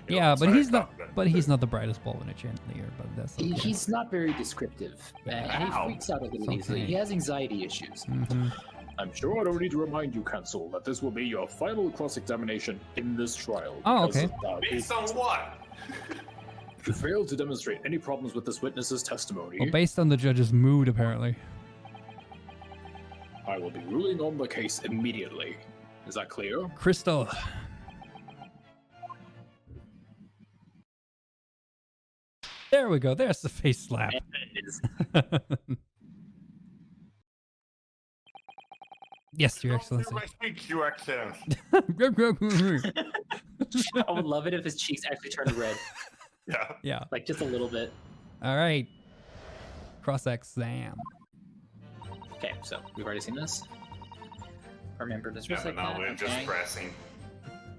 Yeah, but Sorry, he's not. Captain. But he's not the brightest bulb in a chandelier. But that's okay. He's not very descriptive, and he Ow. freaks out a little Something. easily. He has anxiety issues. Mhm. I'm sure I don't need to remind you, Counsel, that this will be your final cross-examination in this trial. Oh, because, okay. Based on what? If you fail to demonstrate any problems with this witness's testimony, Well, based on the judge's mood, apparently. I will be ruling on the case immediately. Is that clear? Crystal. There we go. There's the face slap. Yes, Your Excellency. I speak, Your Excellency. I would love it if his cheeks actually turned red, Yeah. Yeah. like just a little bit. All right. Cross-exam. Okay, so we've already seen this. Remember, just Yeah, but like now that. we're just Okay. pressing.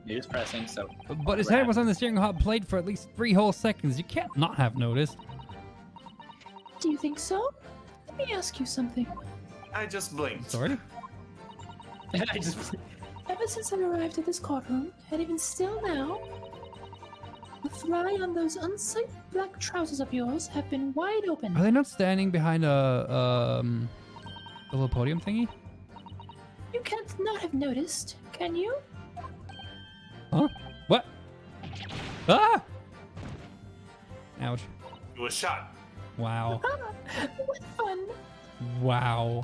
You're just pressing, so. But his head was on the steering hub plate for at least 3 whole seconds. You can't not have noticed. Do you think so? Let me ask you something. I just blinked. Sorry? I just. Ever since I arrived at this courtroom, and even still now, the fly on those unsightly black trousers of yours have been wide open. Are they not standing behind a little podium thingy? You can't not have noticed, can you? Huh? What? Ah! Ouch. You were shot. Wow. What fun! Wow.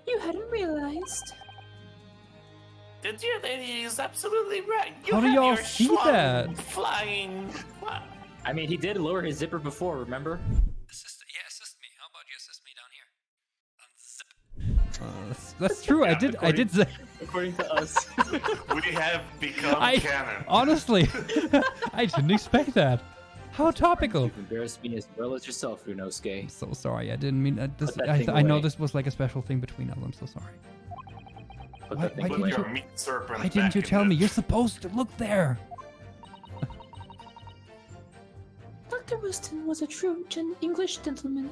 You hadn't realized. The dear lady is absolutely right. You How do have y'all your see schlong that? Flying. What? I mean, he did lower his zipper before, remember? Assist me. How about you assist me down here? Unzip. That's true. Yeah, I did say. According to us. We have become canon. Honestly, I didn't expect that. How topical. You've embarrassed me as well as yourself, Runosuke. I'm so sorry. I didn't mean. Put that thing I know away. this was like a special thing between us. I'm so sorry. Put Why- that thing why Put away. didn't your meat serpent Why didn't you back tell in me? the- You're supposed to look there. Dr. Weston was a true English gentleman.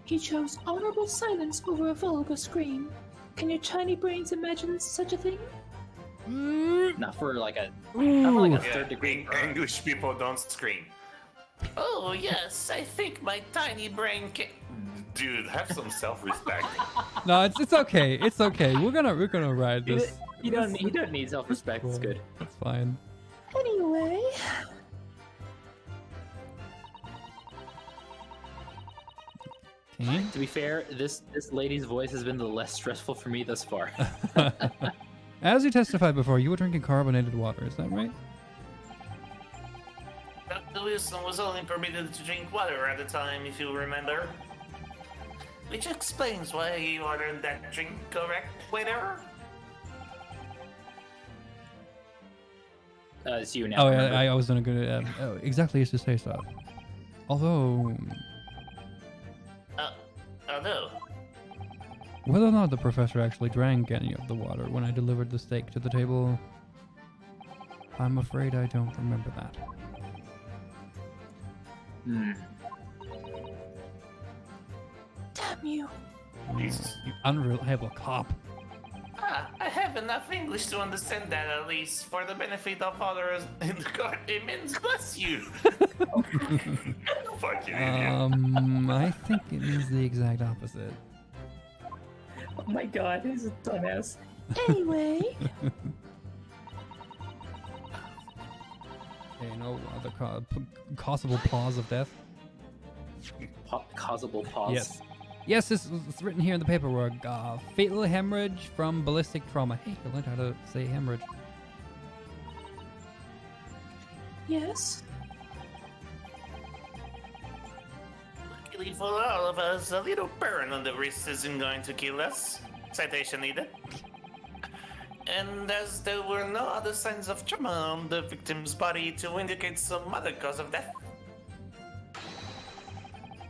He chose honorable silence over a vulgar scream. Can your tiny brains imagine such a thing? Not for like a Ooh. Yeah, third degree. English people don't scream. Oh, yes, I think my tiny brain can. Dude, have some self-respect. No, it's okay. It's okay. We're gonna ride You, this. you don't need self-respect. It's good. It's fine. Anyway, Okay. To be fair, this lady's voice has been the less stressful for me thus far. As you testified before, you were drinking carbonated water. Is that right? Dr. Wilson was only permitted to drink water at a time, if you remember. Which explains why you ordered that drink, correct, waiter? It's you now. Oh remember? yeah, I was gonna go. Exactly as you say so. Although, Although, whether or not the professor actually drank any of the water when I delivered the steak to the table, I'm afraid I don't remember that. Hmm. Damn you. Jesus. You unreliable cop. I have enough English to understand that at least for the benefit of others in the court. It means bless you. Fucking idiot. I think it means the exact opposite. Oh my god, he's a dumbass. Anyway, Okay, no other causable cause of death. Causable pause. Yes. Yes, it's written here in the paperwork. Fatal hemorrhage from ballistic trauma. Hey, I learned how to say hemorrhage. yes. Luckily for all of us, a little burn on the wrist isn't going to kill us. Citation needed. And as there were no other signs of trauma on the victim's body to indicate some other cause of death,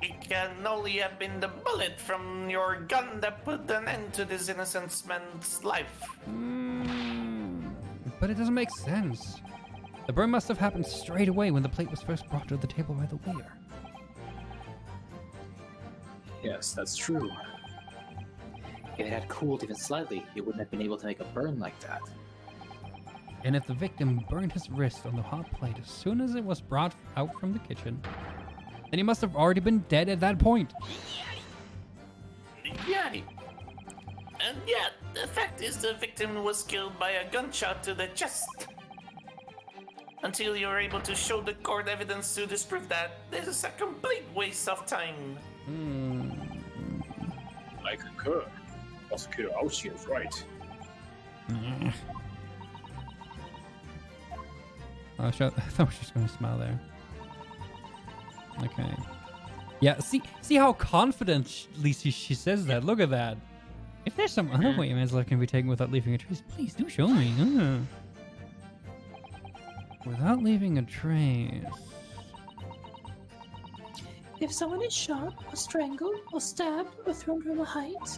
it can only have been the bullet from your gun that put an end to this innocent man's life. But it doesn't make sense. The burn must have happened straight away when the plate was first brought to the table by the waiter. Yes, that's true. If it had cooled even slightly, it wouldn't have been able to make a burn like that. And if the victim burned his wrist on the hot plate as soon as it was brought out from the kitchen, then he must have already been dead at that point. Yeah. And yet, the fact is the victim was killed by a gunshot to the chest. Until you're able to show the court evidence to disprove that, this is a complete waste of time. I concur. Prosecutor Auchi is right. I thought she was going to smile there. Okay. Yeah, see how confidently she says that. Look at that. If there's some other way man's life can be taken without leaving a trace, please do show me. Without leaving a trace. If someone is shot, or strangled, or stabbed, or thrown from a height,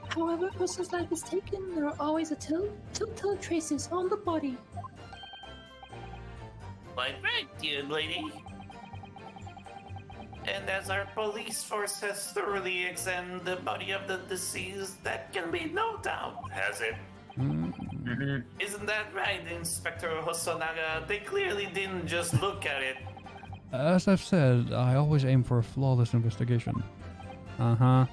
however a person's life is taken, there are always a telltale traces on the body. Quite right, dear lady. And as our police force has thoroughly examined the body of the deceased, that can be no doubt, has it? Isn't that right, Inspector Hosonaga? They clearly didn't just look at it. As I've said, I always aim for a flawless investigation. There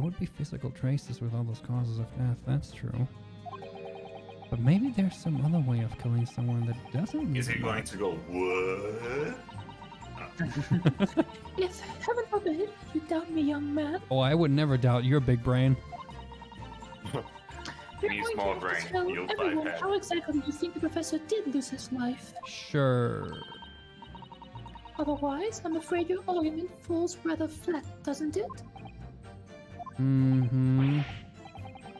would be physical traces with all those causes of death, that's true. But maybe there's some other way of killing someone that doesn't... Is he going to go, what? If, heaven forbid, you doubt me, young man, Oh, I would never doubt your big brain. you're Me going small to have to brain, tell you everyone bypass. how exactly you think the professor did lose his life. Sure. Otherwise, I'm afraid your argument falls rather flat, doesn't it?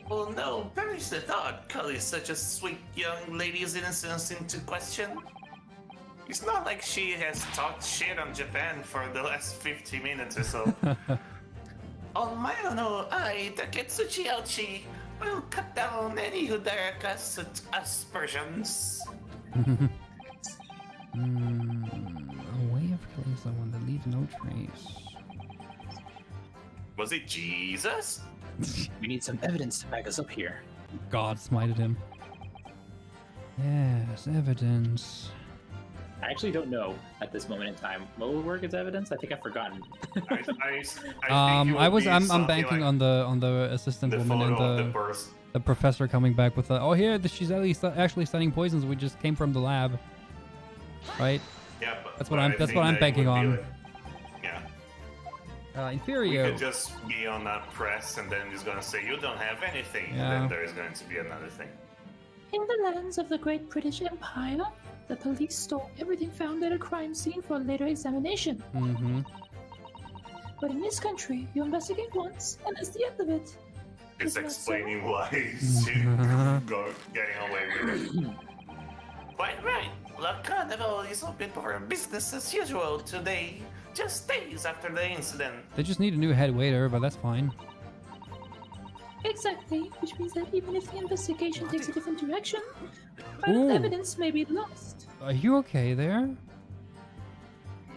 Well, no, perish the thought, calling such a sweet young lady's innocence into question. It's not like she has talked shit on Japan for the last 50 minutes or so. On my own, Taketsuchi Ouchi will cut down any who dare aspersions. A way of killing someone that leaves no trace. Was it Jesus? We need some evidence to back us up here. God smited him. Yes, evidence. I actually don't know at this moment in time. What will work as evidence? I think I've forgotten. I think it I'm would be something banking like on the assistant the woman and photo of the the person. the professor coming back with oh here she's at least actually studying poisons we just came from the lab, right? Yeah, That's what I'm banking on. Yeah. We Inferior. could just be on that press and then he's gonna say you don't have anything. Yeah. And then there is going to be another thing. In the lands of the Great British Empire, the police store everything found at a crime scene for later examination. But in this country, you investigate once, and that's the end of it. It's Isn't that so? explaining why he's getting away with it. Quite right. La Carnival is open for business as usual today, just days after the incident. They just need a new head waiter, but that's fine. Exactly, which means that even if the investigation takes a different direction, Ooh. evidence may be lost. Are you okay there?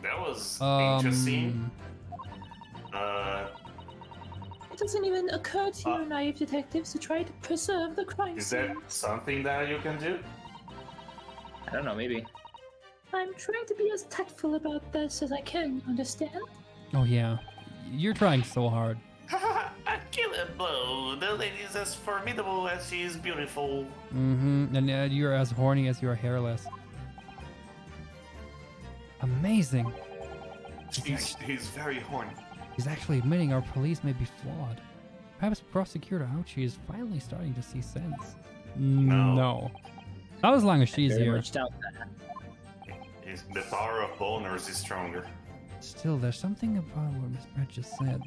That was Um, interesting. It doesn't even occur to you naive detectives to try to preserve the crime Is scene. there something that you can do? I don't know, maybe. I'm trying to be as tactful about this as I can, understand? Oh yeah, you're trying so hard. A killer blow. The lady is as formidable as she is beautiful. Mm-hmm. And you're as horny as you're hairless. Amazing. He's very horny. He's actually admitting our police may be flawed. Perhaps Prosecutor Ouchie is finally starting to see sense. No. Not as long as she's Very here. much doubt that. The power of boners is stronger. Still, there's something about what Miss Brett just said.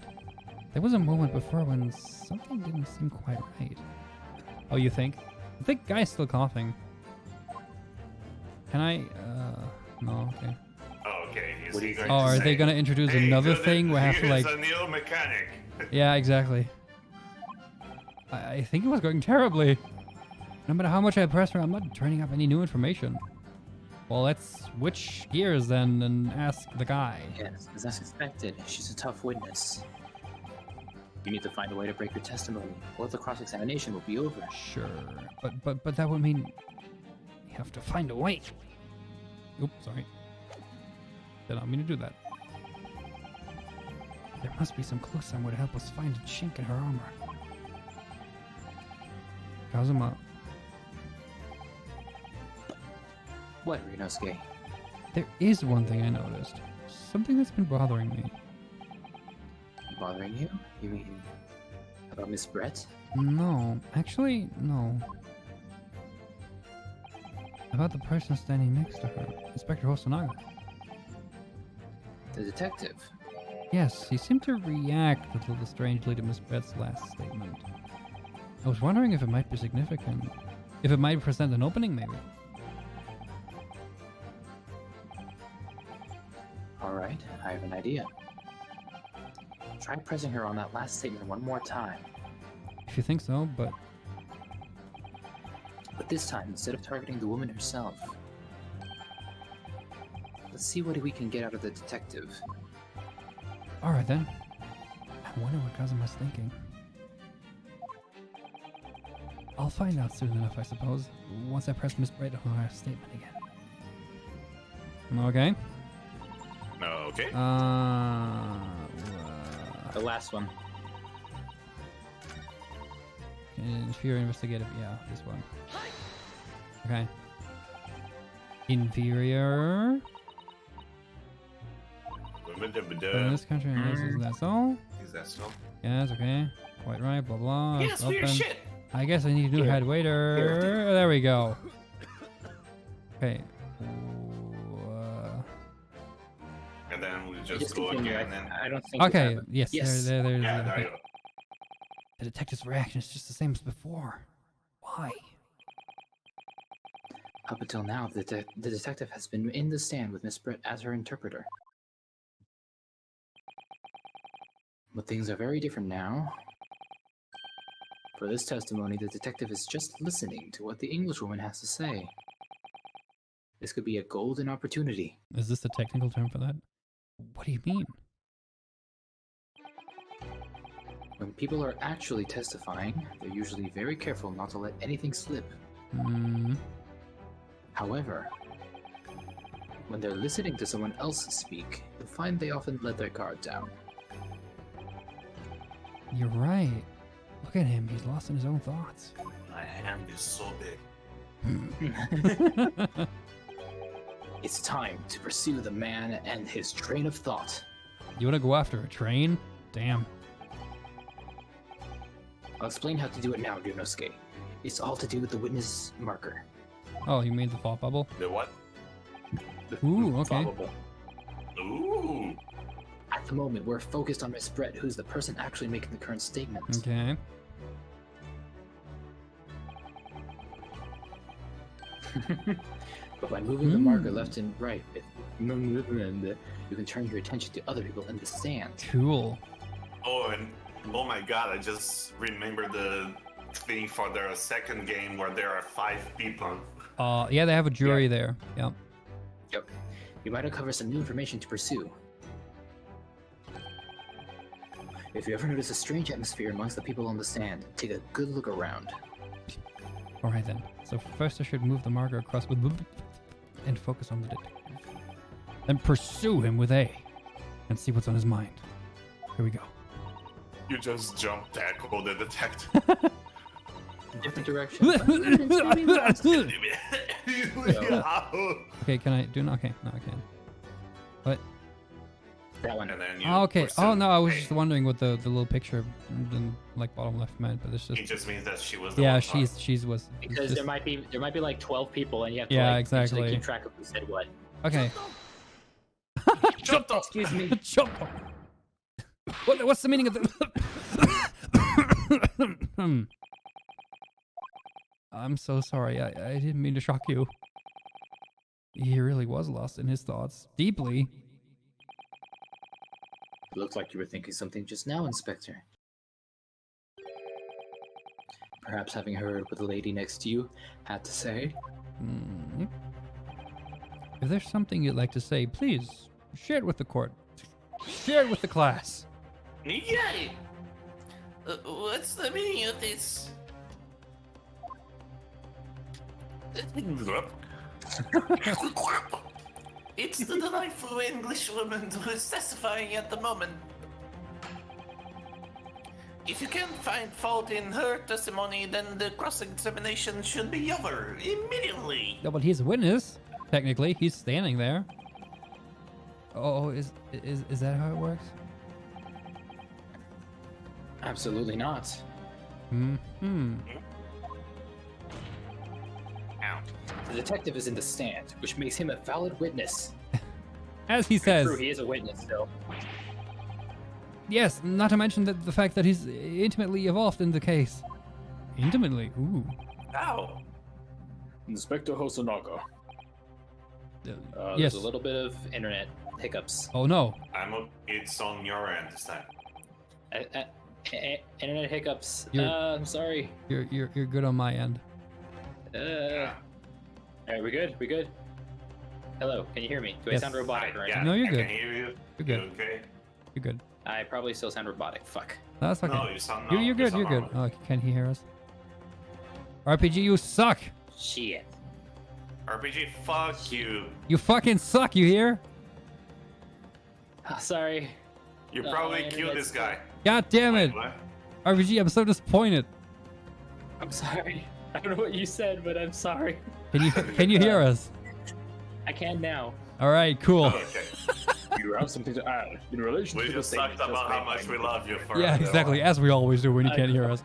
There was a moment before when something didn't seem quite right. Oh, you think? I think guy's still coughing. Can I? No, okay. Oh, okay. What do you think? Oh, are they gonna introduce another thing where I have to like... Here's a new mechanic. Yeah, exactly. I think it was going terribly. No matter how much I press her, I'm not turning up any new information. Well, let's switch gears then and ask the guy. Yes, as I suspected, she's a tough witness. You need to find a way to break her testimony, or the cross-examination will be over. Sure, but that would mean we have to find a way. Oops, sorry. Did not mean to do that. There must be some clue somewhere to help us find a chink in her armor. Kazuma, What, Ryunosuke? there is one thing I noticed. Something that's been bothering me. Bothering you? You mean about Miss Brett? No, actually, no. About the person standing next to her, Inspector Hosonaga. The detective? Yes, he seemed to react a little strangely to Miss Brett's last statement. I was wondering if it might be significant. If it might present an opening, maybe. Alright, I have an idea. Try pressing her on that last statement one more time. If you think so, but But this time, instead of targeting the woman herself, let's see what we can get out of the detective. alright then. I wonder what Kazuma's thinking. I'll find out soon enough, I suppose, once I press Miss Brett on her statement again. Okay. Okay. The last one. Inferior investigative, yeah, this one. Okay. Inferior. But in this country, is that so? Is that so? Yes, okay. Quite right, blah blah. Yes, It's we're open. shit. I guess I need a new Here. head waiter. Here. There we go. Okay. And then we just Just go continue. again and... I don't think. Okay, we have yes, Yes. there's Yeah, the, there you go. the detective's reaction is just the same as before. Why? Up until now, the detective has been in the stand with Miss Brett as her interpreter. But things are very different now. For this testimony, the detective is just listening to what the Englishwoman has to say. This could be a golden opportunity. Is this the technical term for that? What do you mean? When people are actually testifying, they're usually very careful not to let anything slip. Hmm. However, when they're listening to someone else speak, you'll find they often let their guard down. You're right. Look at him. He's lost in his own thoughts. My hand is so big. It's time to pursue the man and his train of thought. You want to go after a train? Damn. I'll explain how to do it now, Ryunosuke. It's all to do with the witness marker. Oh, you made the thought bubble? The what? The Ooh, okay. thought bubble. Ooh. At the moment, we're focused on Miss Brett, who's the person actually making the current statement. Okay. But by moving the marker left and right, you can turn your attention to other people in the stand. Cool. Oh, and oh my god, I just remembered the thing for their second game where there are 5 people. Yeah, they have a jury there. Yep. Yep. You might uncover some new information to pursue. If you ever notice a strange atmosphere amongst the people on the stand, take a good look around. All right then. So first I should move the marker across with and focus on the detective. Then pursue him with A and see what's on his mind. Here we go. You just jump tackle the detective. Different direction. Okay, can I do no? Okay, no, I can't. What? That one. And then you Oh, okay. pursue Oh no, I was A. just wondering what the little picture in like bottom left meant, but it's It just just means that she was the yeah, one she's was it's Because just, there might be like 12 people, and you have to Yeah, like, actually exactly. keep track of who said what. okay. Excuse me. Chop. What's the meaning of the? I'm so sorry. I didn't mean to shock you. He really was lost in his thoughts, deeply. It looks like you were thinking something just now, Inspector. Perhaps having heard what the lady next to you had to say. Hmm. If there's something you'd like to say, please share it with the court. Share it with the class. Yay! What's the meaning of this? It's the delightful English woman who is testifying at the moment. If you can't find fault in her testimony, then the cross-examination should be over immediately. Yeah, but he's a witness. Technically, he's standing there. Oh, is that how it works? Absolutely not. Hmm. The detective is in the stand, which makes him a valid witness. As he says. True, he is a witness still. Yes, not to mention the fact that he's intimately involved in the case. Intimately? Ooh. Ow! Inspector Hosonaga. Yes. There's a little bit of internet hiccups. Oh no. It's on your end this time. Internet hiccups. I'm sorry. You're good on my end. Alright, we good? We good? Hello, can you hear me? Do I Yes. sound robotic right Yeah, now? No, you're I good. can hear you. You're good. You okay? You're good. I probably still sound robotic. Fuck. That's okay. No, you sound You're good. You're good. Oh, can he hear us? RPG, you suck. Shit. RPG, fuck you. You fucking suck. You hear? Sorry. You No, probably my killed internet's this guy. God damn it. What? RPG, I'm so disappointed. I'm sorry. I don't know what you said, but I'm sorry. Can you hear us? I can now. All right, cool. Oh, okay. You have something to add in relation We to the just statement talked about just how made much by we the- love you for Yeah, exactly, as we always do when you can't hear us.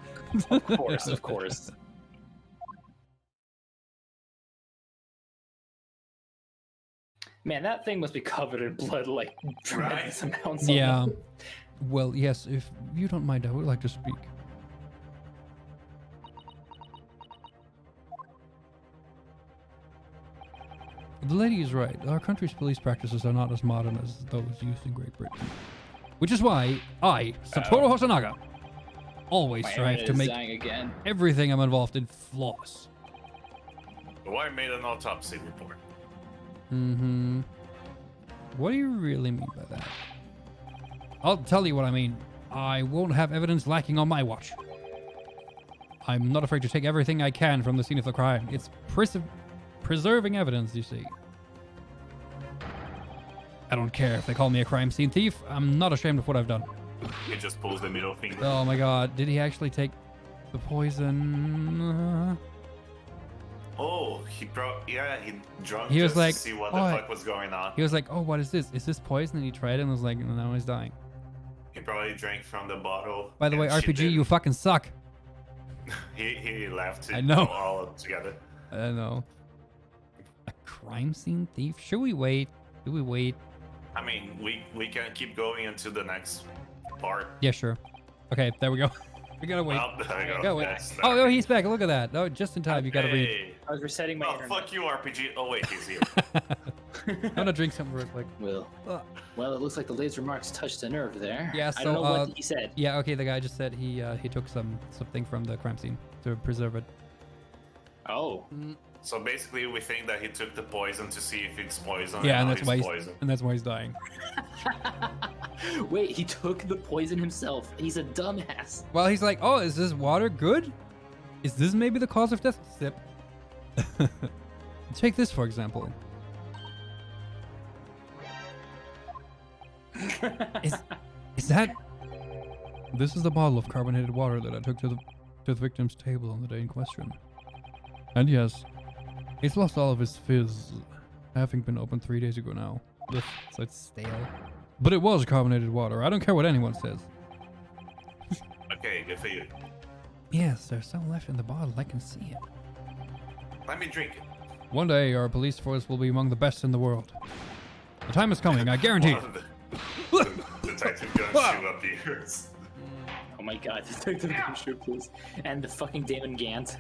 Of course, of course. Man, that thing must be covered in blood, like tremendous amounts. Yeah. Well, yes, if you don't mind, I would like to speak. The lady is right. Our country's police practices are not as modern as those used in Great Britain. Which is why I, Satoru Hosonaga, always My strive internet to is make dying again. everything I'm involved in flawless. Why made an autopsy report? Mm-hmm. What do you really mean by that? I'll tell you what I mean. I won't have evidence lacking on my watch. I'm not afraid to take everything I can from the scene of the crime. It's preserving evidence, you see. I don't care if they call me a crime scene thief. I'm not ashamed of what I've done. He just pulls the middle finger. Oh my god, did he actually take the poison? Oh, he drunk He was just like, to see what "Oh, the fuck was going on. He was like, oh, what is this? Is this poison? And he tried it and was like, no, now he's dying. He probably drank from the bottle. By the way, and she RPG, didn't. you fucking suck. He left it I know. all together. I don't know. A crime scene thief? Should we wait? Do we wait? I mean, we can keep going into the next part. Yeah, sure. Okay, there we go. We gotta wait. Oh, there you Gotta go. wait. Yes, Oh, there. no, he's back. Look at that. Oh, just in time. You gotta read. Hey. I was resetting my Oh, internet. fuck you, RPG. Oh, wait, he's here. I'm gonna drink something real quick. Well, Ugh. well, it looks like the laser marks touched a nerve there. Yeah, I don't so, know what he said. Yeah, okay, the guy just said he took something from the crime scene to preserve it. Oh, So basically, we think that he took the poison to see if it's poison. Yeah, and now that's why it's he's poison. and that's why he's dying. wait, he took the poison himself. He's a dumbass. Well, he's like, oh, is this water good? Is this maybe the cause of death? Sip. Take this for example. Is that? This is the bottle of carbonated water that I took to the victim's table on the day in question. And yes, he's lost all of his fizz, having been opened 3 days ago now. Ugh, so it's stale. But it was carbonated water. I don't care what anyone says. Okay, good for you. Yes, there's some left in the bottle. I can see it. Let me drink it. One day, our police force will be among the best in the world. The time is coming, I guarantee. One of the detective gonna shoot up the ears. Oh my god, Detective Commissioner, please. And the fucking Damon Gant.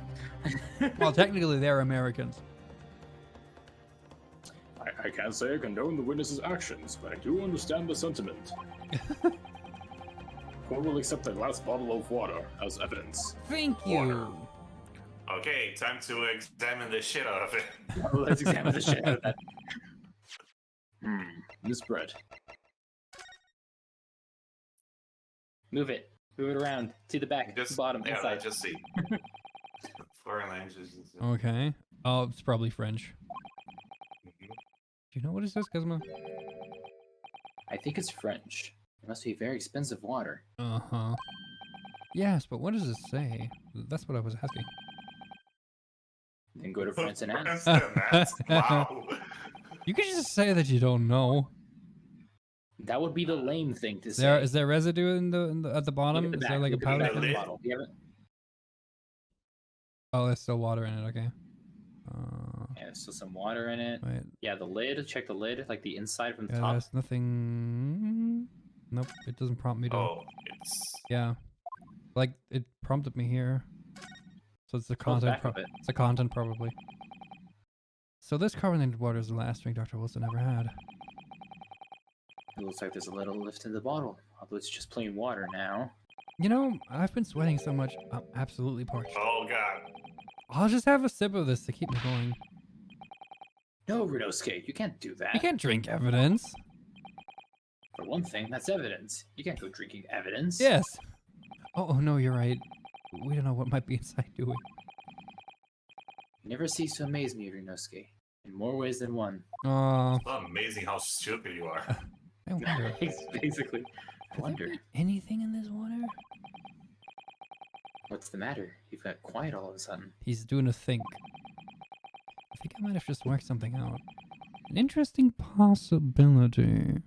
Well, technically, they're Americans. I can't say I condone the witness's actions, but I do understand the sentiment. Court will accept the last bottle of water as evidence. Thank you. Okay, time to examine the shit out of it. Let's examine the shit out of that. Miss Brett, Move it. Move it around. To the back, Just bottom, yeah, inside. just see. Foreign languages. Okay. Oh, it's probably French. Mhm. Do you know what is this, Gizmo? I think it's French. It must be very expensive water. Uh-huh. Yes, but what does it say? That's what I was asking. Then go to France and ask. France and ask. Wow. You could just say that you don't know. That would be the lame thing to say. Is there residue in the at the Look bottom? at the Is back. there like a Look at the powder? back of the lid? bottle. You have it? Oh, there's still water in it. Okay. Yeah, there's still some water in it. Wait. Yeah, the lid. Check the lid, like the inside from the Yeah, top. there's nothing. Nope. It doesn't prompt me to. Oh, it's Yeah. Like it prompted me here. So it's the Oh, the content. back of it. It's the content probably. So this carbonated water is the last drink Dr. Wilson ever had. It looks like there's a little lift in the bottle, although it's just plain water now. You know, I've been sweating so much, I'm absolutely parched. oh god. I'll just have a sip of this to keep me going. No, Rinosuke, you can't do that. You can't drink evidence. For one thing, that's evidence. You can't go drinking evidence. Yes. Oh no, you're right. We don't know what might be inside, do we? You never cease to amaze me, Rinosuke. In more ways than one. Oh, It's not amazing how stupid you are. I wonder. Basically. I wonder. Anything in this water? What's the matter? You've got quiet all of a sudden. He's doing a think. I think I might have just worked something out. An interesting possibility.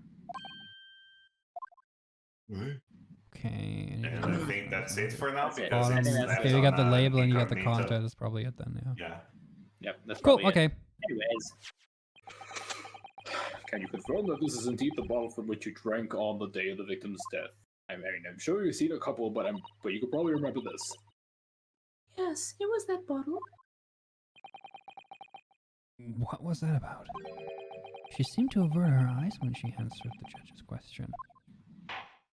Okay. And I think that's it for now. That's it. Because I Bottom. think that's Okay, it. we got the on, label and you got the incognito. content. That's probably it then, yeah. Yeah. Yep, that's Cool, probably it. okay. Anyways, Can you confirm that this is indeed the bottle from which you drank on the day of the victim's death? I mean, I'm sure you've seen a couple, but you could probably remember this. Yes, it was that bottle. What was that about? She seemed to avert her eyes when she answered the judge's question.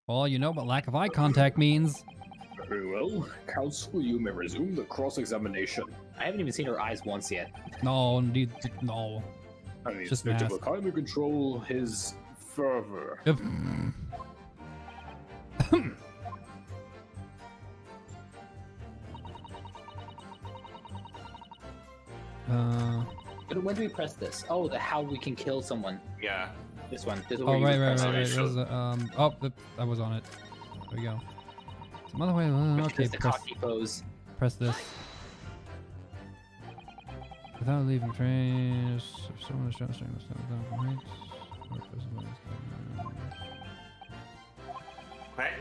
Well, you know what lack of eye contact means. Very well. Counsel, you may resume the cross-examination. I haven't even seen her eyes once yet. No, indeed, no. And the Just inspector mask. will kindly control his fervor. Yep. But when do we press this? Oh, the how we can kill someone. Yeah. This one. This is Oh, where you right. press it. There's I was on it. There we go. Some other way. Which Okay, is the press, cocky pose. press this. Without leaving trace, if someone is shot, saying this down from heights, or if this one is Right?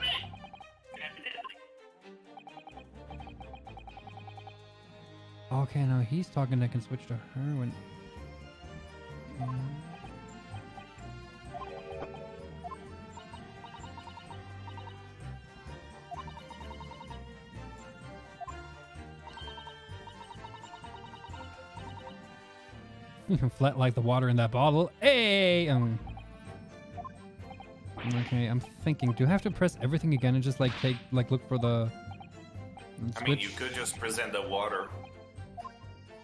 Okay, now he's talking. I can switch to her when. Flat like the water in that bottle. Hey! Okay, I'm thinking. Do I have to press everything again and just like look for the switch? I mean, you could just present the water.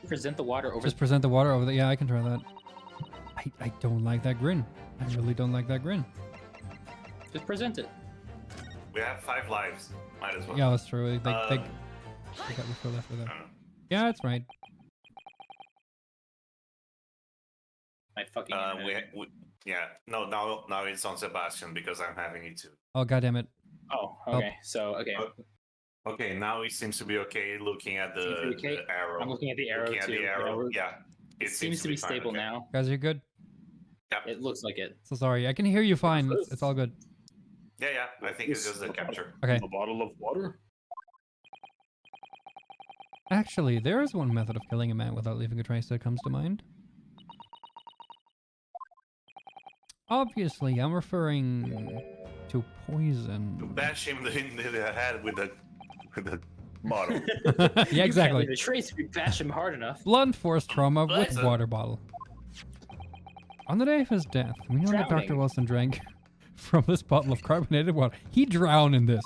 Present the water over. Just present the water over the. Yeah, I can try that. I don't like that grin. I really don't like that grin. Just present it. We have 5 lives. Might as well. Yeah, that's true. They got me filled after that. Yeah, that's right. My fucking. Yeah. No, now it's on Sebastian because I'm having it too. Oh, goddammit. it. Oh, okay. So, okay. Okay, now it seems to be okay looking at the, Okay. the arrow. I'm looking at the arrow Looking at too. the arrow, yeah. It seems to be fine, stable okay. now. Guys, are you good? Yep. It looks like it. So sorry. I can hear you fine. It's all good. Yeah. I think it's just the capture. Okay. A bottle of water? Actually, there is one method of killing a man without leaving a trace that comes to mind. Obviously, I'm referring to poison. Bash him in the head with the bottle. Yeah, exactly. The trace if you bash him hard enough. Blunt force trauma with Poison. water bottle. On the day of his death, we know that Dr. Drowning. Wilson drank from this bottle of carbonated water. He drowned in this.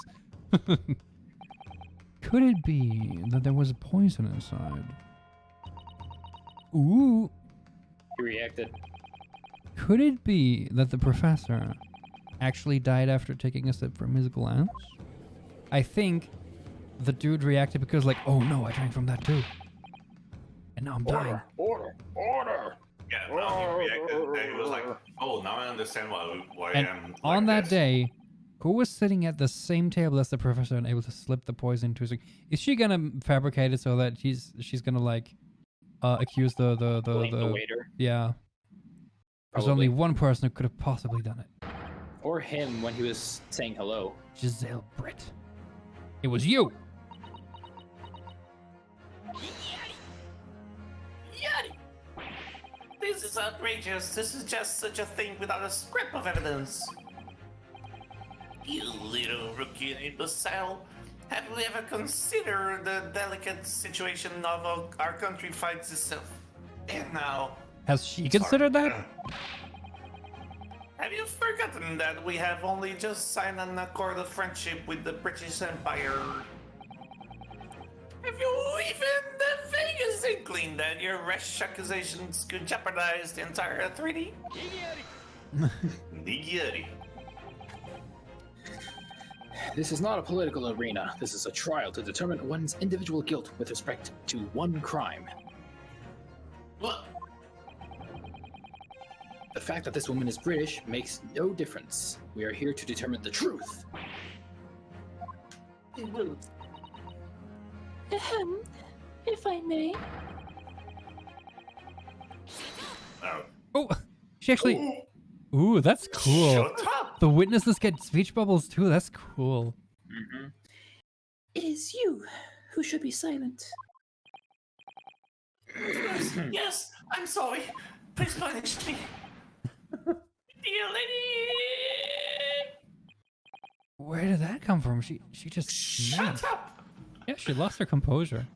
Could it be that there was poison inside? Ooh. He reacted. Could it be that the professor actually died after taking a sip from his glass? I think the dude reacted because like, oh no, I drank from that too. And now I'm dying. Order! Yeah, now he reacted and he was like, oh, now I understand why And I'm on like that this. day, who was sitting at the same table as the professor and able to slip the poison into his... Is she gonna fabricate it so that she's gonna like accuse Blame the waiter. Yeah. There's Probably. only one person who could have possibly done it. Or him when he was saying hello. Giselle Britt. It was you! Yeti! This is outrageous. This is just such a thing without a scrap of evidence. You little rookie imbecile. Have you ever considered the delicate situation of our country fights itself? And now, Has she considered that? have you forgotten that we have only just signed an accord of friendship with the British Empire? Have you even the vaguest inkling that your rash accusations could jeopardize the entire treaty? Nigiri. This is not a political arena. This is a trial to determine one's individual guilt with respect to one crime. What? The fact that this woman is British makes no difference. We are here to determine the truth. If I may. Oh. Oh, she actually... Ooh, that's cool. Shut up! The witnesses get speech bubbles too. That's cool. Mm-hmm. It is you who should be silent. Yes, I'm sorry. Please punish me. Dear lady! Where did that come from? She just snapped. Shut up! Yeah, she lost her composure.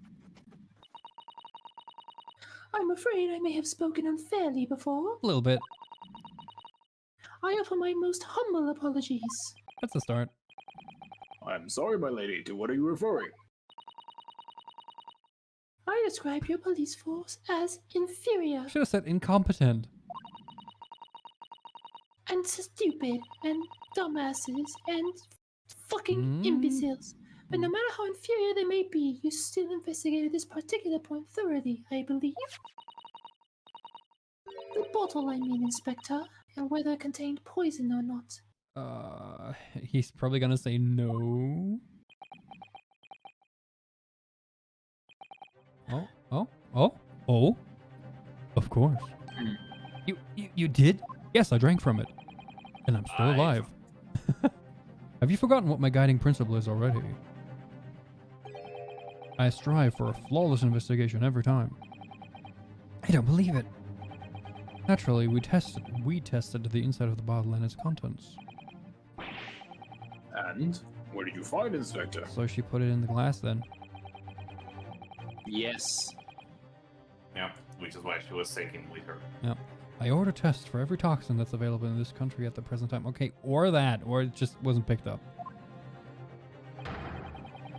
I'm afraid I may have spoken unfairly before. A little bit. I offer my most humble apologies. That's a start. I'm sorry, my lady. To what are you referring? I describe your police force as inferior Should have said incompetent. and stupid and dumbasses and fucking imbeciles. But no matter how inferior they may be, you still investigated this particular point thoroughly, I believe. The bottle, I mean, Inspector, and whether it contained poison or not. He's probably gonna say no. Oh. Of course. You did? Yes, I drank from it. And I'm still alive. Have you forgotten what my guiding principle is already? I strive for a flawless investigation every time. I don't believe it. Naturally, we tested the inside of the bottle and its contents. And what did you find, Inspector? So she put it in the glass then. Yes. Yeah. which is why she was taken with her. Yeah. I order tests for every toxin that's available in this country at the present time. Okay, or it just wasn't picked up.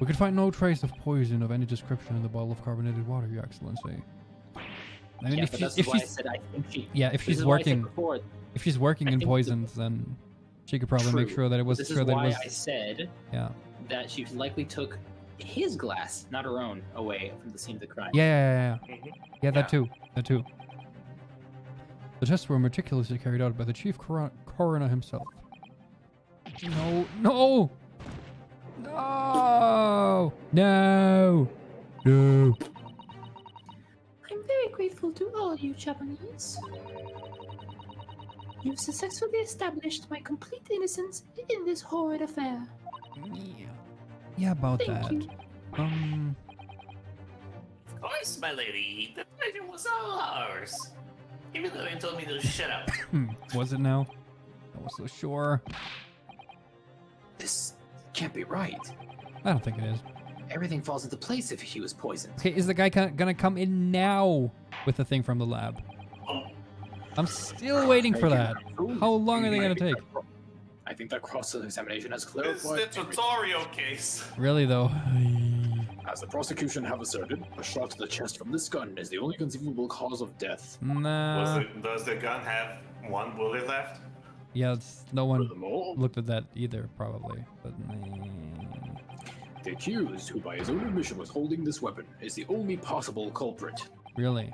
We could find no trace of poison of any description in the bottle of carbonated water, Your Excellency. I mean, Yeah, if but she's, that's if why I she's, said I think she. yeah, if this she's is why I said working, before, if she's working I in think the- poisons, then she could probably make True. sure that it was This sure is that it why was. I said Yeah. that she likely took his glass, not her own, away from the scene of the crime. Yeah. Mhm. Yeah, that too. That too. The tests were meticulously carried out by the chief coroner himself. No, no, no, no, no. I'm very grateful to all you Japanese. You've successfully established my complete innocence in this horrid affair. Yeah, about Thank that. you. Of course, my lady. The pleasure was all ours. Even though you told me to shut up. Was it now? I was so sure. This can't be right. I don't think it is. Everything falls into place if he was poisoned. Okay, is the guy gonna come in now with the thing from the lab? I'm still waiting for that. How long are they gonna take? I think that cross-examination has It's clarified the tutorial case. Really though? As the prosecution have asserted, a shot to the chest from this gun is the only conceivable cause of death. Nah. Does the gun have one bullet left? Yeah, no one Furthermore, looked at that either, probably. But the accused, who by his own admission was holding this weapon, is the only possible culprit. really,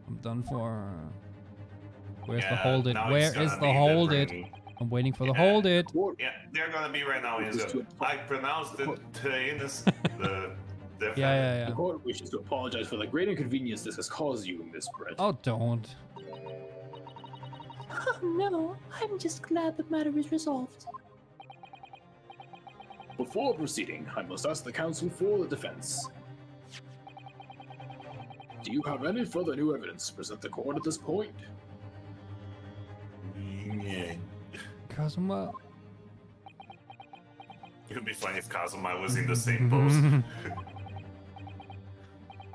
I'm done for. Where's the Yeah, hold it? now Where it's is gonna the be hold it? brainy. I'm waiting for the Yeah. hold it. Yeah, they're gonna be right now. In the, I pronounced the Yeah. The court wishes to apologize for the great inconvenience this has caused you, Miss Brett. Oh, don't. Oh no, I'm just glad the matter is resolved. Before proceeding, I must ask the counsel for the defense. Do you have any further new evidence to present the court at this point? Yeah. Kazuma. It would be funny if Kazuma was in the same pose.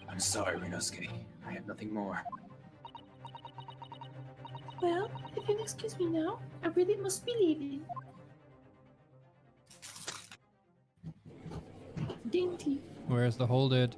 I'm sorry, Rinosuke. I have nothing more. Well, if you'll excuse me now, I really must be leaving. Dainty. Where's the hold it?